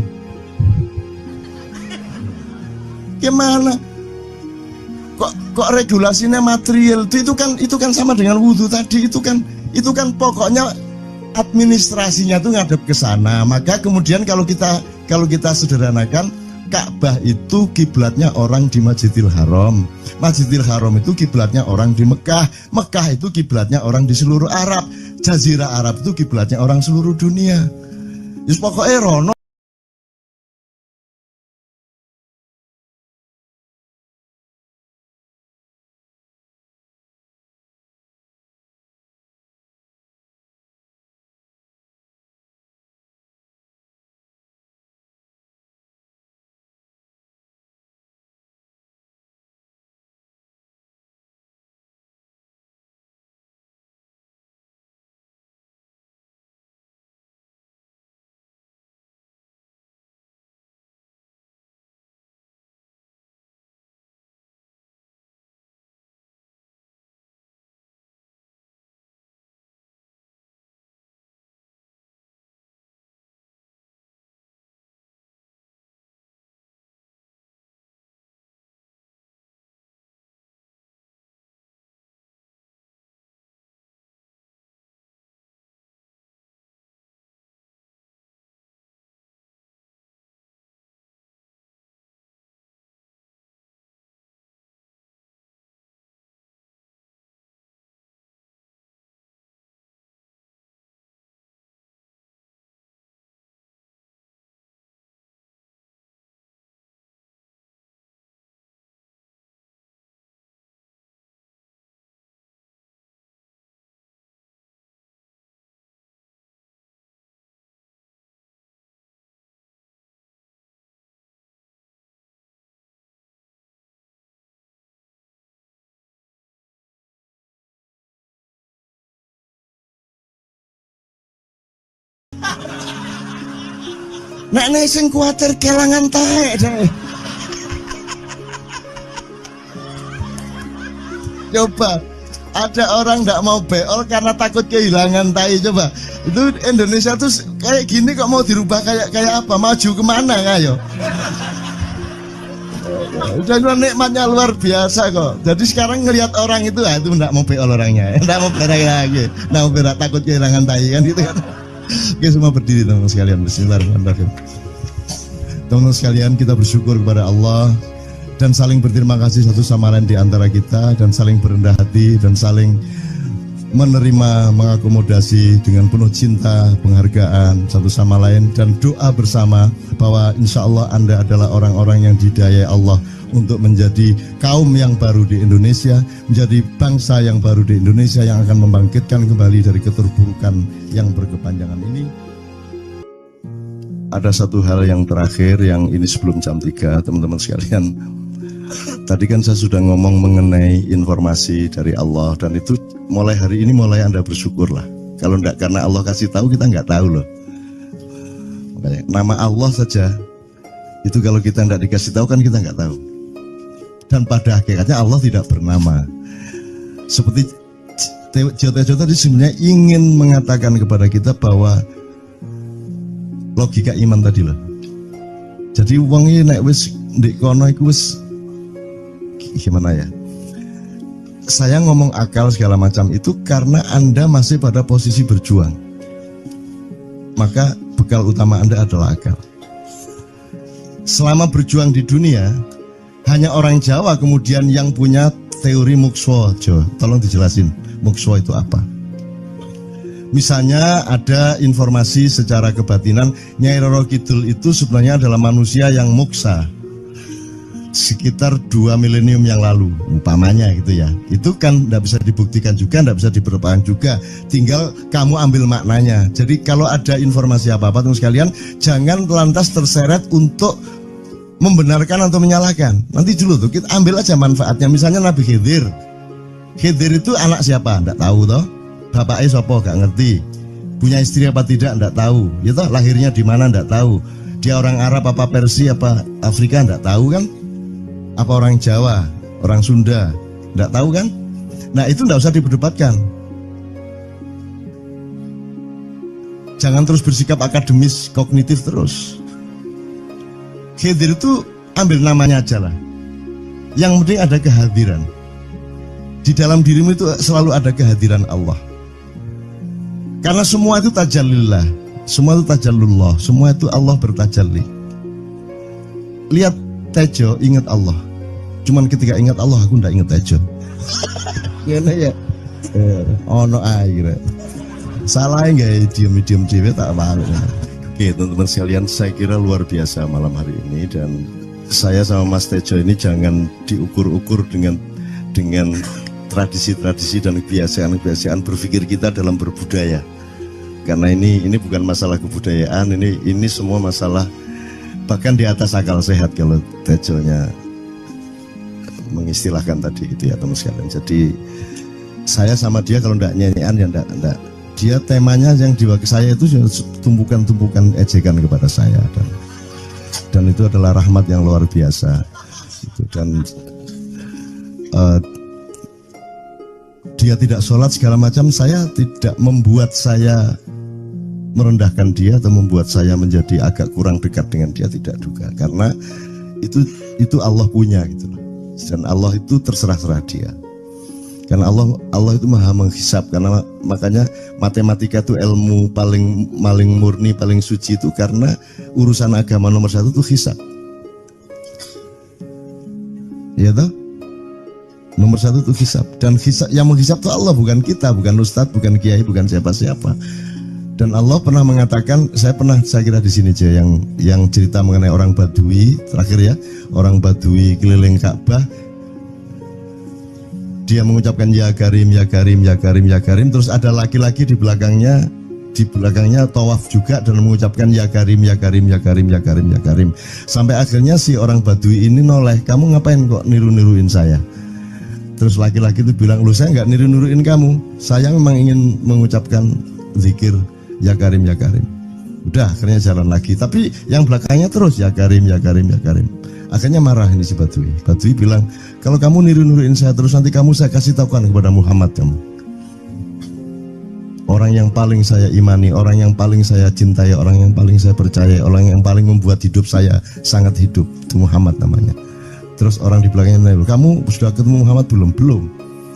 Gimana? Kok regulasinya material itu kan sama dengan wudhu tadi. Itu kan pokoknya administrasinya tuh ngadep ke sana. Maka kemudian kalau kita sederhanakan, Ka'bah itu kiblatnya orang di Masjidil Haram. Masjidil Haram itu kiblatnya orang di Mekah. Mekah itu kiblatnya orang di seluruh Arab. Jazirah Arab itu kiblatnya orang seluruh dunia. Just pokoknya rono. Nek sing kuatir kelangan taek deh. Coba ada orang nggak mau beol karena takut kehilangan tai. Coba itu Indonesia tuh kayak gini kok mau dirubah kayak apa? Maju kemana ayo? Dan nikmatnya luar biasa kok. Jadi sekarang ngelihat orang itu nggak mau beol orangnya, nggak mau berak lagi, nggak mau berak takut kehilangan tai kan gitu kan. Oke, semua berdiri teman-teman sekalian. Bismillahirrahmanirrahim. Teman-teman sekalian, kita bersyukur kepada Allah dan saling berterima kasih satu sama lain di antara kita, dan saling berendah hati dan saling menerima, mengakomodasi dengan penuh cinta, penghargaan satu sama lain, dan doa bersama bahwa insya Allah Anda adalah orang-orang yang dihidayai Allah untuk menjadi kaum yang baru di Indonesia, menjadi bangsa yang baru di Indonesia yang akan membangkitkan kembali dari keterpurukan yang berkepanjangan ini. Ada satu hal yang terakhir yang ini sebelum jam 3, teman-teman sekalian. Tadi kan saya sudah ngomong mengenai informasi dari Allah, dan itu mulai hari ini mulai Anda bersyukurlah. Kalau enggak karena Allah kasih tahu, kita enggak tahu loh. Makanya nama Allah saja itu kalau kita enggak dikasih tahu kan kita enggak tahu. Dan pada hakikatnya Allah tidak bernama. Seperti Jotejo tadi sebenarnya ingin mengatakan kepada kita bahwa logika iman tadi loh. Jadi wong iki nek wis ndek kono iku wis gimana ya? Saya ngomong akal segala macam itu karena Anda masih pada posisi berjuang. Maka bekal utama Anda adalah akal. selama berjuang di dunia hanya orang Jawa kemudian yang punya teori mukswa. Jo, tolong dijelasin mukswa itu apa. Misalnya ada informasi secara kebatinan Nyai Roro Kidul itu sebenarnya adalah manusia yang muksa sekitar 2 milenium yang lalu, umpamanya gitu ya. Itu kan tidak bisa dibuktikan juga, tidak bisa diperlukan juga. Tinggal kamu ambil maknanya. Jadi kalau ada informasi apa-apa teman sekalian, jangan lantas terseret untuk membenarkan atau menyalahkan. Nanti dulu tuh kita ambil aja manfaatnya. Misalnya Nabi Khidir. Khidir itu anak siapa? Tidak tahu toh. Bapaknya sopo gak ngerti. Punya istri apa tidak? Tidak tahu. Ya toh, lahirnya di mana? Tidak tahu. Dia orang Arab apa Persia apa Afrika? Tidak tahu kan? Apa orang Jawa, orang Sunda, tidak tahu kan? Nah itu tidak usah diperdebatkan. Jangan terus bersikap akademis, kognitif terus. Khidir itu ambil namanya aja lah. Yang penting ada kehadiran. Di dalam dirimu itu selalu ada kehadiran Allah. Karena semua itu tajallillah, semua itu tajallullah, semua itu Allah bertajalli. Lihat Tejo, ingat Allah. Cuman ketika ingat Allah aku ndak ingat Tejo. Gimana ya? Ono air. Salah nggak diem cewek tak malu. Oke teman-teman sekalian, saya kira luar biasa malam hari ini dan saya sama Mas Tejo ini jangan diukur-ukur dengan tradisi-tradisi dan kebiasaan-kebiasaan berpikir kita dalam berbudaya. Karena ini bukan masalah kebudayaan, ini semua masalah bahkan di atas akal sehat kalau Tejonya mengistilahkan tadi itu ya teman sekalian. Jadi saya sama dia kalau ndak nyanyian ya ndak. Dia temanya yang diwakili saya itu tumpukan-tumpukan ejekan kepada saya dan itu adalah rahmat yang luar biasa. Gitu. Dan dia tidak sholat segala macam, saya tidak membuat saya merendahkan dia atau membuat saya menjadi agak kurang dekat dengan dia, tidak juga, karena itu Allah punya gitu loh. Dan Allah itu terserah-serah dia. Karena Allah itu maha menghisap, karena makanya matematika itu ilmu paling murni, paling suci itu karena urusan agama nomor 1 itu hisap. Ya toh? Nomor 1 itu hisap, dan hisap, yang menghisap itu Allah, bukan kita, bukan ustadz, bukan kiai, bukan siapa-siapa. Dan Allah pernah mengatakan, saya kira di sini aja yang cerita mengenai orang Badui terakhir ya, orang Badui keliling Ka'bah, dia mengucapkan ya Karim, ya Karim, ya Karim, ya Karim, terus ada laki-laki di belakangnya tawaf juga dan mengucapkan ya Karim, ya Karim, ya Karim, ya Karim, ya Karim, sampai akhirnya si orang Badui ini noleh, kamu ngapain kok niru-niruin saya? Terus laki-laki itu bilang, lu saya nggak niru-niruin kamu, saya memang ingin mengucapkan zikir ya Karim, ya Karim. Udah akhirnya jalan lagi, tapi yang belakangnya terus ya Karim, ya Karim, ya Karim. Akhirnya marah ini si Badui. Badui bilang, kalau kamu niru-niruin saya terus, nanti saya kasih tahukan kepada Muhammad kamu. Orang yang paling saya imani, orang yang paling saya cintai, orang yang paling saya percaya, orang yang paling membuat hidup saya sangat hidup, itu Muhammad namanya. Terus orang di belakangnya nanya, kamu sudah ketemu Muhammad belum? Belum.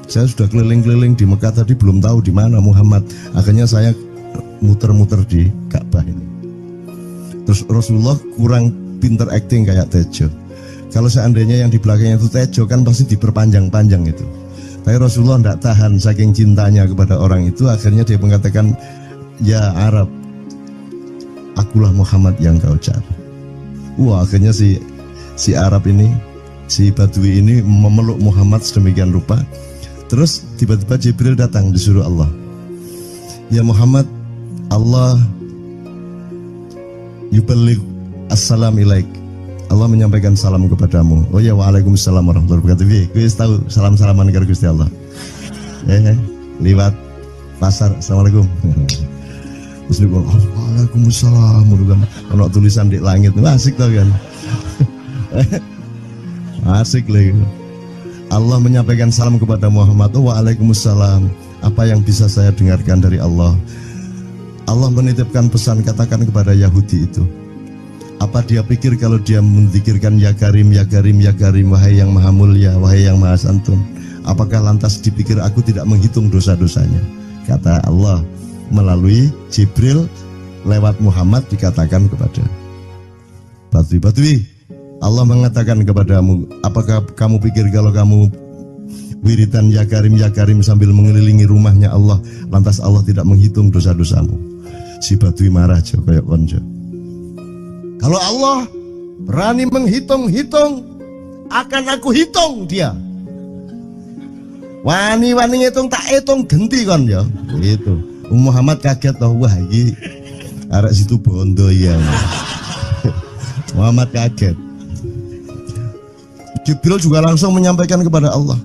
Saya sudah keliling-keliling di Mekah tadi, belum tahu di mana Muhammad. Akhirnya saya muter-muter di Ka'bah ini. Terus Rasulullah kurang pinter acting kayak Tejo. Kalau seandainya yang di belakangnya itu Tejo kan pasti diperpanjang-panjang itu. Tapi Rasulullah tidak tahan saking cintanya kepada orang itu, akhirnya dia mengatakan, ya Arab, akulah Muhammad yang kau cari. Wah, akhirnya si Arab ini, si Badui ini memeluk Muhammad sedemikian rupa. Terus tiba-tiba Jibril datang disuruh Allah, ya Muhammad, Allah yuballigh assalam ilaik, Allah menyampaikan salam kepadamu. Oh ya, waalaikumsalam warahmatullahi wabarakatuh. Gue tahu salam-salaman karo Gusti Allah. Liwat pasar, assalamualaikum. Terus dia bilang, waalaikumsalam. Kalau tulisan di langit, asik tau kan? Asik lagi. Allah menyampaikan salam kepada Muhammad. Oh, waalaikumsalam. Apa yang bisa saya dengarkan dari Allah? Allah menitipkan pesan, katakan kepada Yahudi itu. Apa dia pikir kalau dia menzikirkan ya Karim, ya Karim, ya Karim, wahai yang maha mulia, wahai yang maha santun, apakah lantas dipikir aku tidak menghitung dosa-dosanya? Kata Allah melalui Jibril lewat Muhammad dikatakan kepada Badui, Allah mengatakan kepadamu, apakah kamu pikir kalau kamu wiridan ya Karim sambil mengelilingi rumahnya Allah, lantas Allah tidak menghitung dosa-dosamu? Si Badui marah aja kayak konco. Kalau Allah berani menghitung-hitung, akan aku hitung dia. Wani-wani ngitung tak hitung genti kon ya. Gitu. Muhammad kaget toh, wah iki arek situ bondo ya. Muhammad kaget. Jibril juga langsung menyampaikan kepada Allah.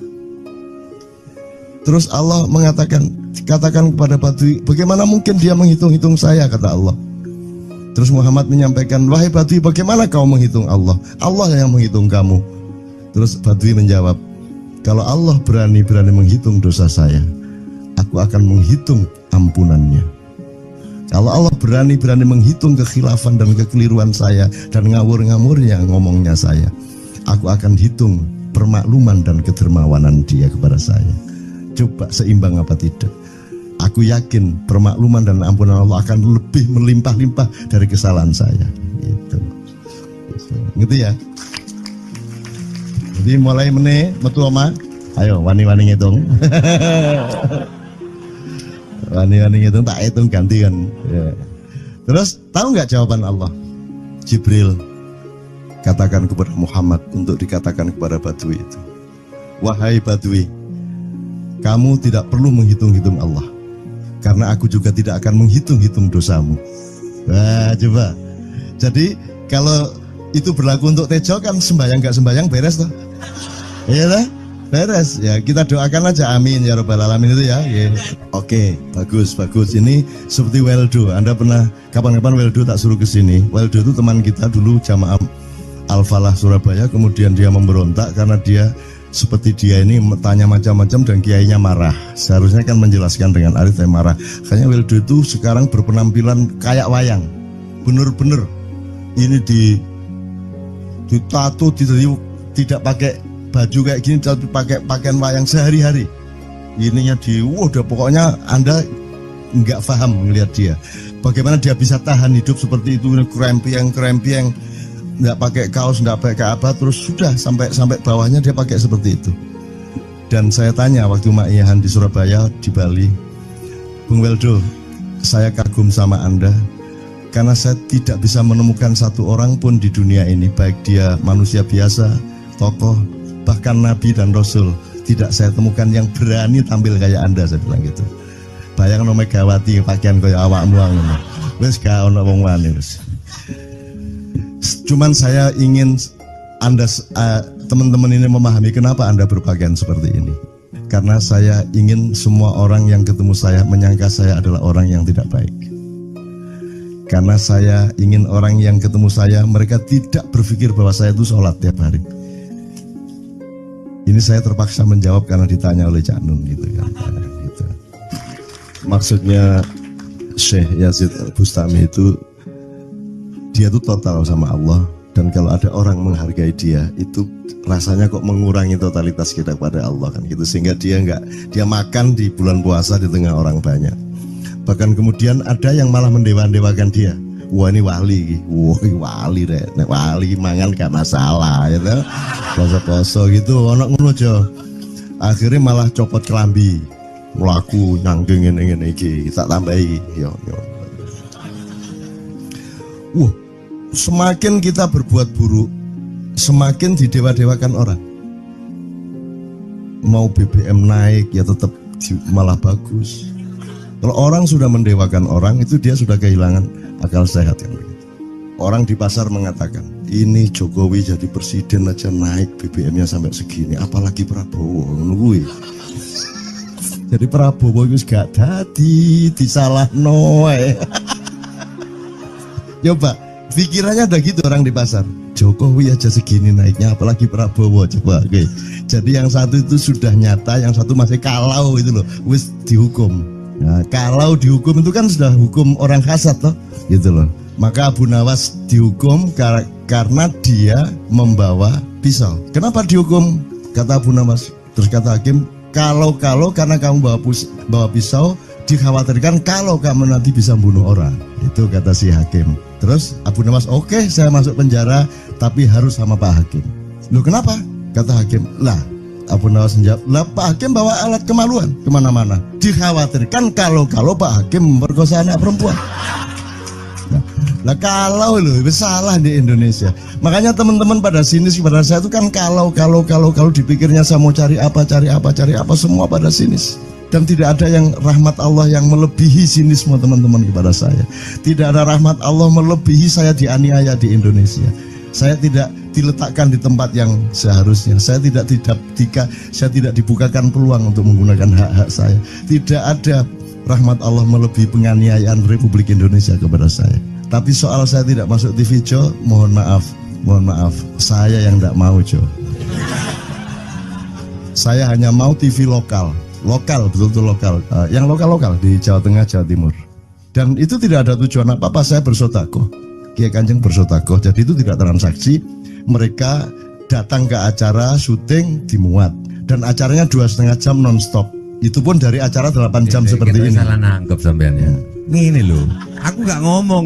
Terus Allah mengatakan, katakan kepada Badui, bagaimana mungkin dia menghitung-hitung saya, kata Allah. Terus Muhammad menyampaikan, wahai Badui, bagaimana kau menghitung Allah? Allah yang menghitung kamu. Terus Badui menjawab, kalau Allah berani-berani menghitung dosa saya, aku akan menghitung ampunannya. Kalau Allah berani-berani menghitung kekhilafan dan kekeliruan saya dan ngawur-ngawurnya ngomongnya saya, aku akan hitung permakluman dan kedermawanan dia kepada saya. Coba seimbang apa tidak? Aku yakin permakluman dan ampunan Allah akan lebih melimpah-limpah dari kesalahan saya. Gitu. Ngerti ya? Jadi mulai meneh metu oma, ayo wani-wani ngitung. Wani-wani ngitung tak hitung ganti kan. Ya. Terus tahu nggak jawaban Allah? Jibril katakan kepada Muhammad untuk dikatakan kepada Badui itu, wahai Badui, kamu tidak perlu menghitung-hitung Allah, karena aku juga tidak akan menghitung-hitung dosamu. Wah, coba. Jadi kalau itu berlaku untuk Tejo kan sembahyang gak sembahyang beres toh? Iya lah, beres. Ya kita doakan aja, amin ya robbal alamin itu ya. Yeah. Oke, bagus. Ini seperti Weldo. Anda pernah kapan-kapan Weldo tak suruh ke sini? Weldo itu teman kita dulu jamaah Al-Falah Surabaya, kemudian dia memberontak karena dia seperti dia ini tanya macam-macam dan kiainya marah. Seharusnya kan menjelaskan dengan arif, tapi marah. Kayaknya Weldo itu sekarang berpenampilan kayak wayang. Bener-bener ini ditato, tidak pakai baju kayak gini, tapi pakai pakaian wayang sehari-hari. Ininya udah pokoknya Anda nggak paham melihat dia. Bagaimana dia bisa tahan hidup seperti itu, krempiang, nggak pakai kaos, nggak pakai apa, terus sudah sampai bawahnya dia pakai seperti itu. Dan saya tanya waktu Ma'iyahan di Surabaya, di Bali, Bung Weldo, saya kagum sama Anda karena saya tidak bisa menemukan satu orang pun di dunia ini, baik dia manusia biasa, tokoh, bahkan Nabi dan Rasul, tidak saya temukan yang berani tampil kayak Anda, saya bilang gitu. Bayangkan Megawati pakaian kayak awakmu ngono. Wis gak ono wong wani wis. Cuman saya ingin Anda teman-teman ini memahami kenapa Anda berpakaian seperti ini. Karena saya ingin semua orang yang ketemu saya menyangka saya adalah orang yang tidak baik. Karena saya ingin orang yang ketemu saya, mereka tidak berpikir bahwa saya itu sholat tiap hari. Ini saya terpaksa menjawab karena ditanya oleh Cak Nun gitu kan. Gitu. Maksudnya Syekh Yazid Bustami itu, dia itu total sama Allah. Dan kalau ada orang menghargai dia, itu rasanya kok mengurangi totalitas kita kepada Allah kan gitu. Sehingga dia makan di bulan puasa di tengah orang banyak. Bahkan kemudian ada yang malah mendewa-dewakan dia. Wah ini wali, wali deh, wali mangan gak masalah, ya gitu. Poso-poso gitu, ono ngono aja. Akhirnya malah copot kelambi, melaku nyanggeng ngene iki, tak tambahi, yo. Semakin kita berbuat buruk, semakin didewa-dewakan orang. Mau BBM naik ya tetap malah bagus. Kalau orang sudah mendewakan orang, itu dia sudah kehilangan akal sehat yang begitu. Orang di pasar mengatakan, ini Jokowi jadi presiden aja naik BBM-nya sampai segini, apalagi Prabowo nungguin. Jadi Prabowo itu gak dadi disalah noe. Coba pikirannya ada gitu orang di pasar. Jokowi aja segini naiknya, apalagi Prabowo, coba. Oke. Jadi yang satu itu sudah nyata, yang satu masih kalau itu loh, wis dihukum. Nah, kalau dihukum itu kan sudah hukum orang kasat toh, gitu loh. Maka Abu Nawas dihukum karena dia membawa pisau. Kenapa dihukum? Kata Abu Nawas. Terus kata hakim, kalau karena kamu bawa pisau, dikhawatirkan kalau kamu nanti bisa bunuh orang. Itu kata si hakim. Terus Abu Nawas, oke, saya masuk penjara, tapi harus sama Pak Hakim. Loh kenapa? Kata Hakim, lah Abu Nawas menjawab, lah Pak Hakim bawa alat kemaluan kemana-mana. Dikhawatirkan kalau Pak Hakim memperkosa anak perempuan. Nah kalau loh, itu salah di Indonesia. Makanya teman-teman pada sinis kepada saya itu kan kalau dipikirnya saya mau cari apa, semua pada sinis. Dan tidak ada yang rahmat Allah yang melebihi sinisme teman-teman kepada saya. Tidak ada rahmat Allah melebihi saya dianiaya di Indonesia. Saya tidak diletakkan di tempat yang seharusnya. Saya tidak dibukakan peluang untuk menggunakan hak-hak saya. Tidak ada rahmat Allah melebihi penganiayaan Republik Indonesia kepada saya. Tapi soal saya tidak masuk TV Jo, mohon maaf, saya yang tidak mau Jo. Saya hanya mau TV lokal, betul-betul lokal, yang lokal di Jawa Tengah, Jawa Timur. Dan itu tidak ada tujuan apa-apa, saya bersodakoh. Kiai Kanjeng bersodakoh, jadi itu tidak transaksi. Mereka datang ke acara syuting dimuat, dan acaranya 2,5 jam non-stop. Itu pun dari acara 8 jam seperti ini. Salah nangkep sampean ya. Ini loh, aku nggak ngomong,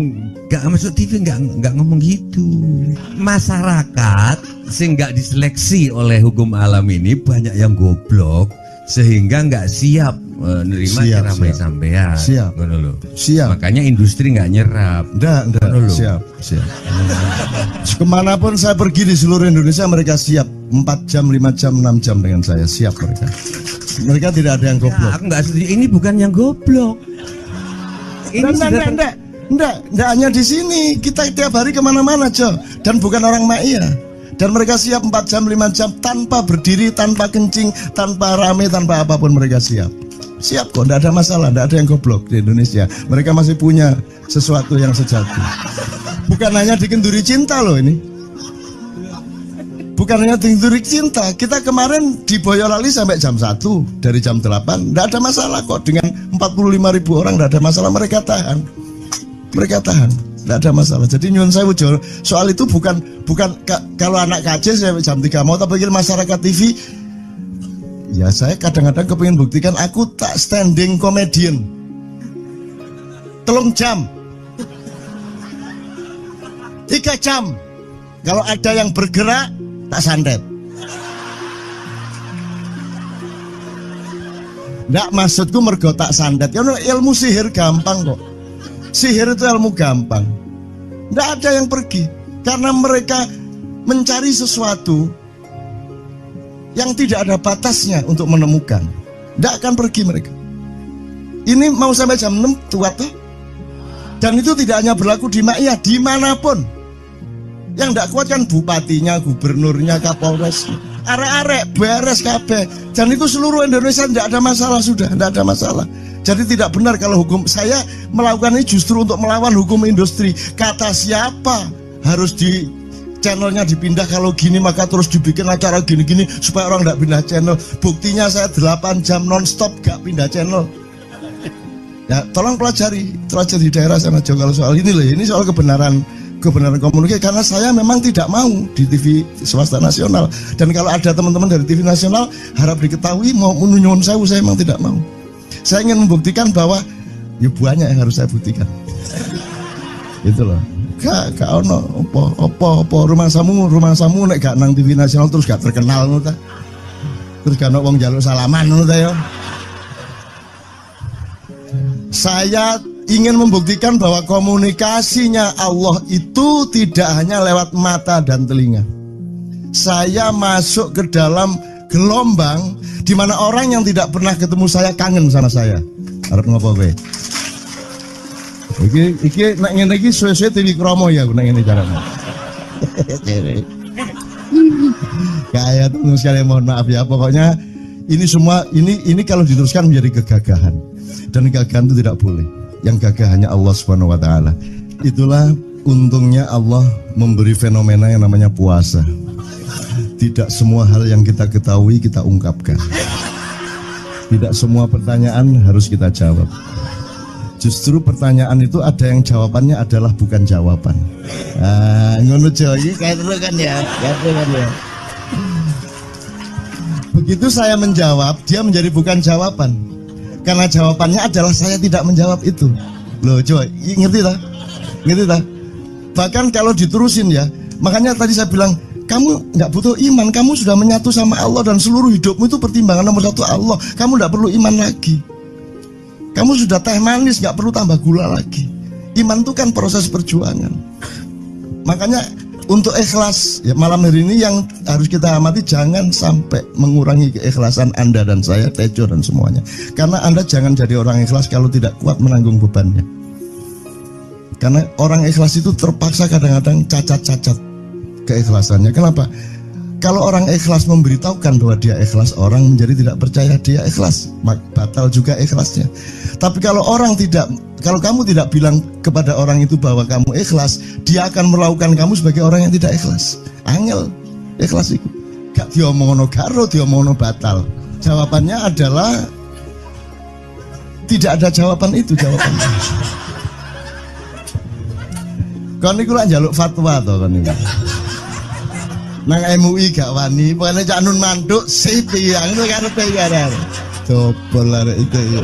nggak masuk TV, nggak ngomong gitu. Masyarakat sing nggak diseleksi oleh hukum alam ini banyak yang goblok sehingga nggak siap menerima ceramah sampean. Siap. Makanya industri nggak nyerap. Nggak. Siap. Kemanapun saya pergi di seluruh Indonesia mereka siap 4 jam, 5 jam, 6 jam dengan saya, siap mereka. Mereka tidak ada yang goblok. Aku nggak setuju. Ini bukan yang goblok. Ini Enggak hanya di sini. Kita tiap hari kemana-mana, Jo. Dan bukan orang Ma'iyah. Dan mereka siap 4 jam, 5 jam tanpa berdiri, tanpa kencing, tanpa rame, tanpa apapun mereka siap. Siap kok, enggak ada masalah, enggak ada yang goblok di Indonesia. Mereka masih punya sesuatu yang sejati. Bukan hanya dikenduri cinta loh ini. Bukan hanya dikenduri cinta. Kita kemarin di Boyolali sampai jam 1, dari jam 8. Enggak ada masalah kok, dengan 45.000 orang enggak ada masalah, mereka tahan. Tidak ada masalah. Jadi nyuwun sewu soal itu bukan kalau anak KJ saya jam 3 mau tak pikir masyarakat TV. Ya saya kadang-kadang kepingin buktikan aku tak standing comedian 3 jam 3 jam. Kalau ada yang bergerak tak santet. Nggak, maksudku mergo tak santet. Ya ilmu sihir gampang kok. Sihir itu ilmu gampang. Tidak ada yang pergi karena mereka mencari sesuatu yang tidak ada batasnya untuk menemukan. Tidak akan pergi mereka. Ini mau sampai jam 6 tuat tuh. Dan itu tidak hanya berlaku di Ma'iyah, dimanapun. Yang tidak kuat kan bupatinya, gubernurnya, kapolres, arek-arek beres kabeh. Dan itu seluruh Indonesia tidak ada masalah sudah, tidak ada masalah. Jadi tidak benar kalau hukum saya melakukan ini justru untuk melawan hukum industri. Kata siapa harus di channelnya dipindah, kalau gini maka terus dibikin acara gini-gini supaya orang tidak pindah channel. Buktinya saya 8 jam non-stop gak pindah channel. Ya tolong pelajari di daerah sana juga kalau soal ini loh. Ini soal kebenaran komunikasi, karena saya memang tidak mau di TV swasta nasional. Dan kalau ada teman-teman dari TV nasional harap diketahui mau nyuwun sewu, saya memang tidak mau. Saya ingin membuktikan bahwa ya banyak yang harus saya buktikan. Itu loh. Gak ono apa rumah samu nek gak nang TV nasional terus gak terkenal ngono ta. Terus gak ono wong njaluk salaman ngono ta ya. Saya ingin membuktikan bahwa komunikasinya Allah itu tidak hanya lewat mata dan telinga. Saya masuk ke dalam gelombang di mana orang yang tidak pernah ketemu saya kangen sama saya. Arep ngopo kowe? Iki nek ngene iki suwe-suwe TV Kromo ya nek ngene carane. Kayak tuh sekali mohon maaf ya, pokoknya ini semua ini kalau diteruskan menjadi kegagahan. Dan kegagahan itu tidak boleh. Yang gagah hanya Allah Subhanahu wa taala. Itulah untungnya Allah memberi fenomena yang namanya puasa. Tidak semua hal yang kita ketahui kita ungkapkan. Tidak semua pertanyaan harus kita jawab. Justru pertanyaan itu ada yang jawabannya adalah bukan jawaban. Ngono iki kayak terus kan ya. Begitu saya menjawab, dia menjadi bukan jawaban. Karena jawabannya adalah saya tidak menjawab itu. Loh, coba ngerti tak? Bahkan kalau diterusin ya, Makanya tadi saya bilang, kamu nggak butuh iman, kamu sudah menyatu sama Allah dan seluruh hidupmu itu pertimbangan nomor satu Allah. Kamu nggak perlu iman lagi. Kamu sudah teh manis, nggak perlu tambah gula lagi. Iman itu kan proses perjuangan. Makanya untuk ikhlas ya, malam hari ini yang harus kita amati, jangan sampai mengurangi keikhlasan Anda dan saya, Tejo dan semuanya. Karena Anda jangan jadi orang ikhlas kalau tidak kuat menanggung bebannya. Karena orang ikhlas itu terpaksa kadang-kadang cacat-cacat keikhlasannya. Kenapa? Kalau orang ikhlas memberitahukan bahwa dia ikhlas, orang menjadi tidak percaya dia ikhlas, batal juga ikhlasnya. Tapi kalau kamu tidak bilang kepada orang itu bahwa kamu ikhlas, dia akan melakukan kamu sebagai orang yang tidak ikhlas. Angel ikhlas itu gak diomongono karo, diomongono batal. Jawabannya adalah tidak ada jawaban itu jawabannya. Kon niku lak njaluk fatwa to kon niku. Nang MUI gak wani, pokoknya Cak Nun mantuk sip ya, ngono karepe ya. Dobol arek itu ya.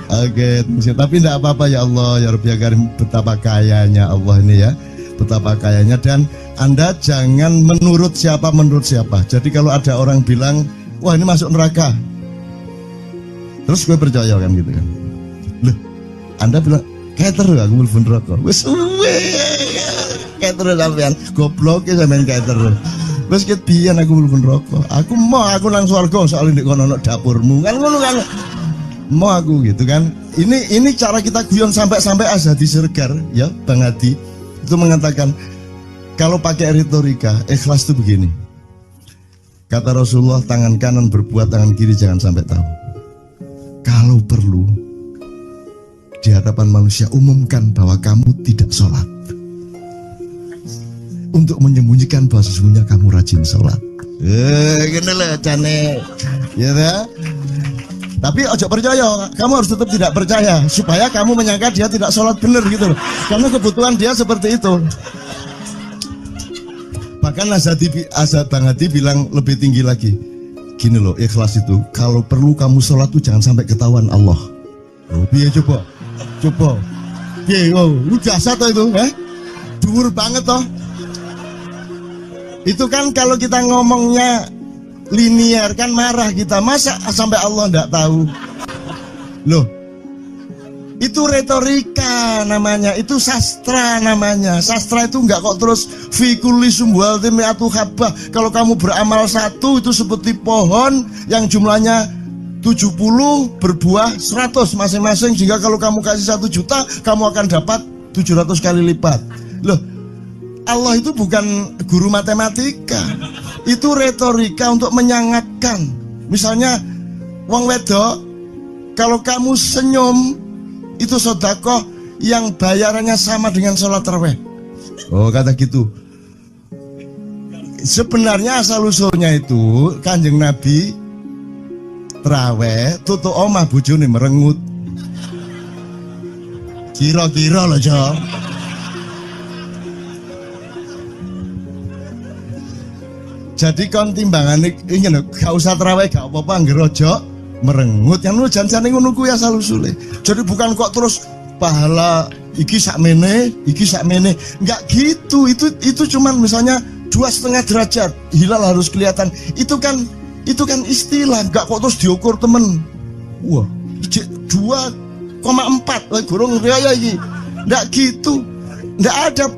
Oke, tapi tidak apa-apa ya Allah, ya Rabbi ya Karim, betapa kayanya Allah ini ya, betapa kayanya. Dan Anda jangan menurut siapa. Jadi kalau ada orang bilang, wah ini masuk neraka, terus gue percaya kan gitu kan. Loh, Anda bilang, kater aku mlebu neraka. Wis kater sampean, goblok ya sampean kater. Wis ket biyen aku mlebu neraka. Aku nang swarga soal ndek kono dapurmu. Kan ngono kan. Mau aku gitu kan. Ini cara kita guyon sampai Azhadi Sergar ya, Bang Hadi itu mengatakan kalau pakai retorika ikhlas itu begini. Kata Rasulullah, tangan kanan berbuat, tangan kiri jangan sampai tahu. Kalau perlu di hadapan manusia umumkan bahwa kamu tidak sholat, untuk menyembunyikan bahwa sesungguhnya kamu rajin sholat. Gini lah cane, ya dah. Tapi ojo percaya, kamu harus tetap tidak percaya supaya kamu menyangka dia tidak sholat benar gitu loh. Karena kebutuhan dia seperti itu. Bahkan Bang Hadi bilang lebih tinggi lagi. Gini loh, ikhlas itu kalau perlu kamu sholat tuh jangan sampai ketahuan Allah. Oh, biar coba. Biar, lu jasa toh itu, dhuwur banget toh. Itu kan kalau kita ngomongnya linear kan marah kita, masa sampai Allah enggak tahu. Loh, itu retorika namanya, itu sastra namanya. Sastra itu enggak kok terus fi kulli sumbuhatin mi'atu habbah. Kalau kamu beramal satu itu seperti pohon yang jumlahnya 70 berbuah 100 masing-masing, sehingga kalau kamu kasih 1 juta kamu akan dapat 700 kali lipat. Loh, Allah itu bukan guru matematika. Itu retorika untuk menyangatkan. Misalnya wong wedok, kalau kamu senyum itu sedekah yang bayarannya sama dengan sholat tarawih. Oh, kata gitu. Sebenarnya asal usulnya itu Kanjeng Nabi tarawih tutuk omah bojone merengut. Kira-kira loh Jo. Jadi kon timbangan ini gak usah terawih gak apa-apa, ngerojo merengut yang lu jangan ngono kuwi asal usule. Jadi bukan kok terus pahala iki sakmene, enggak gitu. Itu cuman misalnya 2,5 derajat hilal harus kelihatan. Itu kan istilah, enggak kok terus diukur temen. Wah, 2,4 gorong raya iki. Enggak gitu. Enggak ada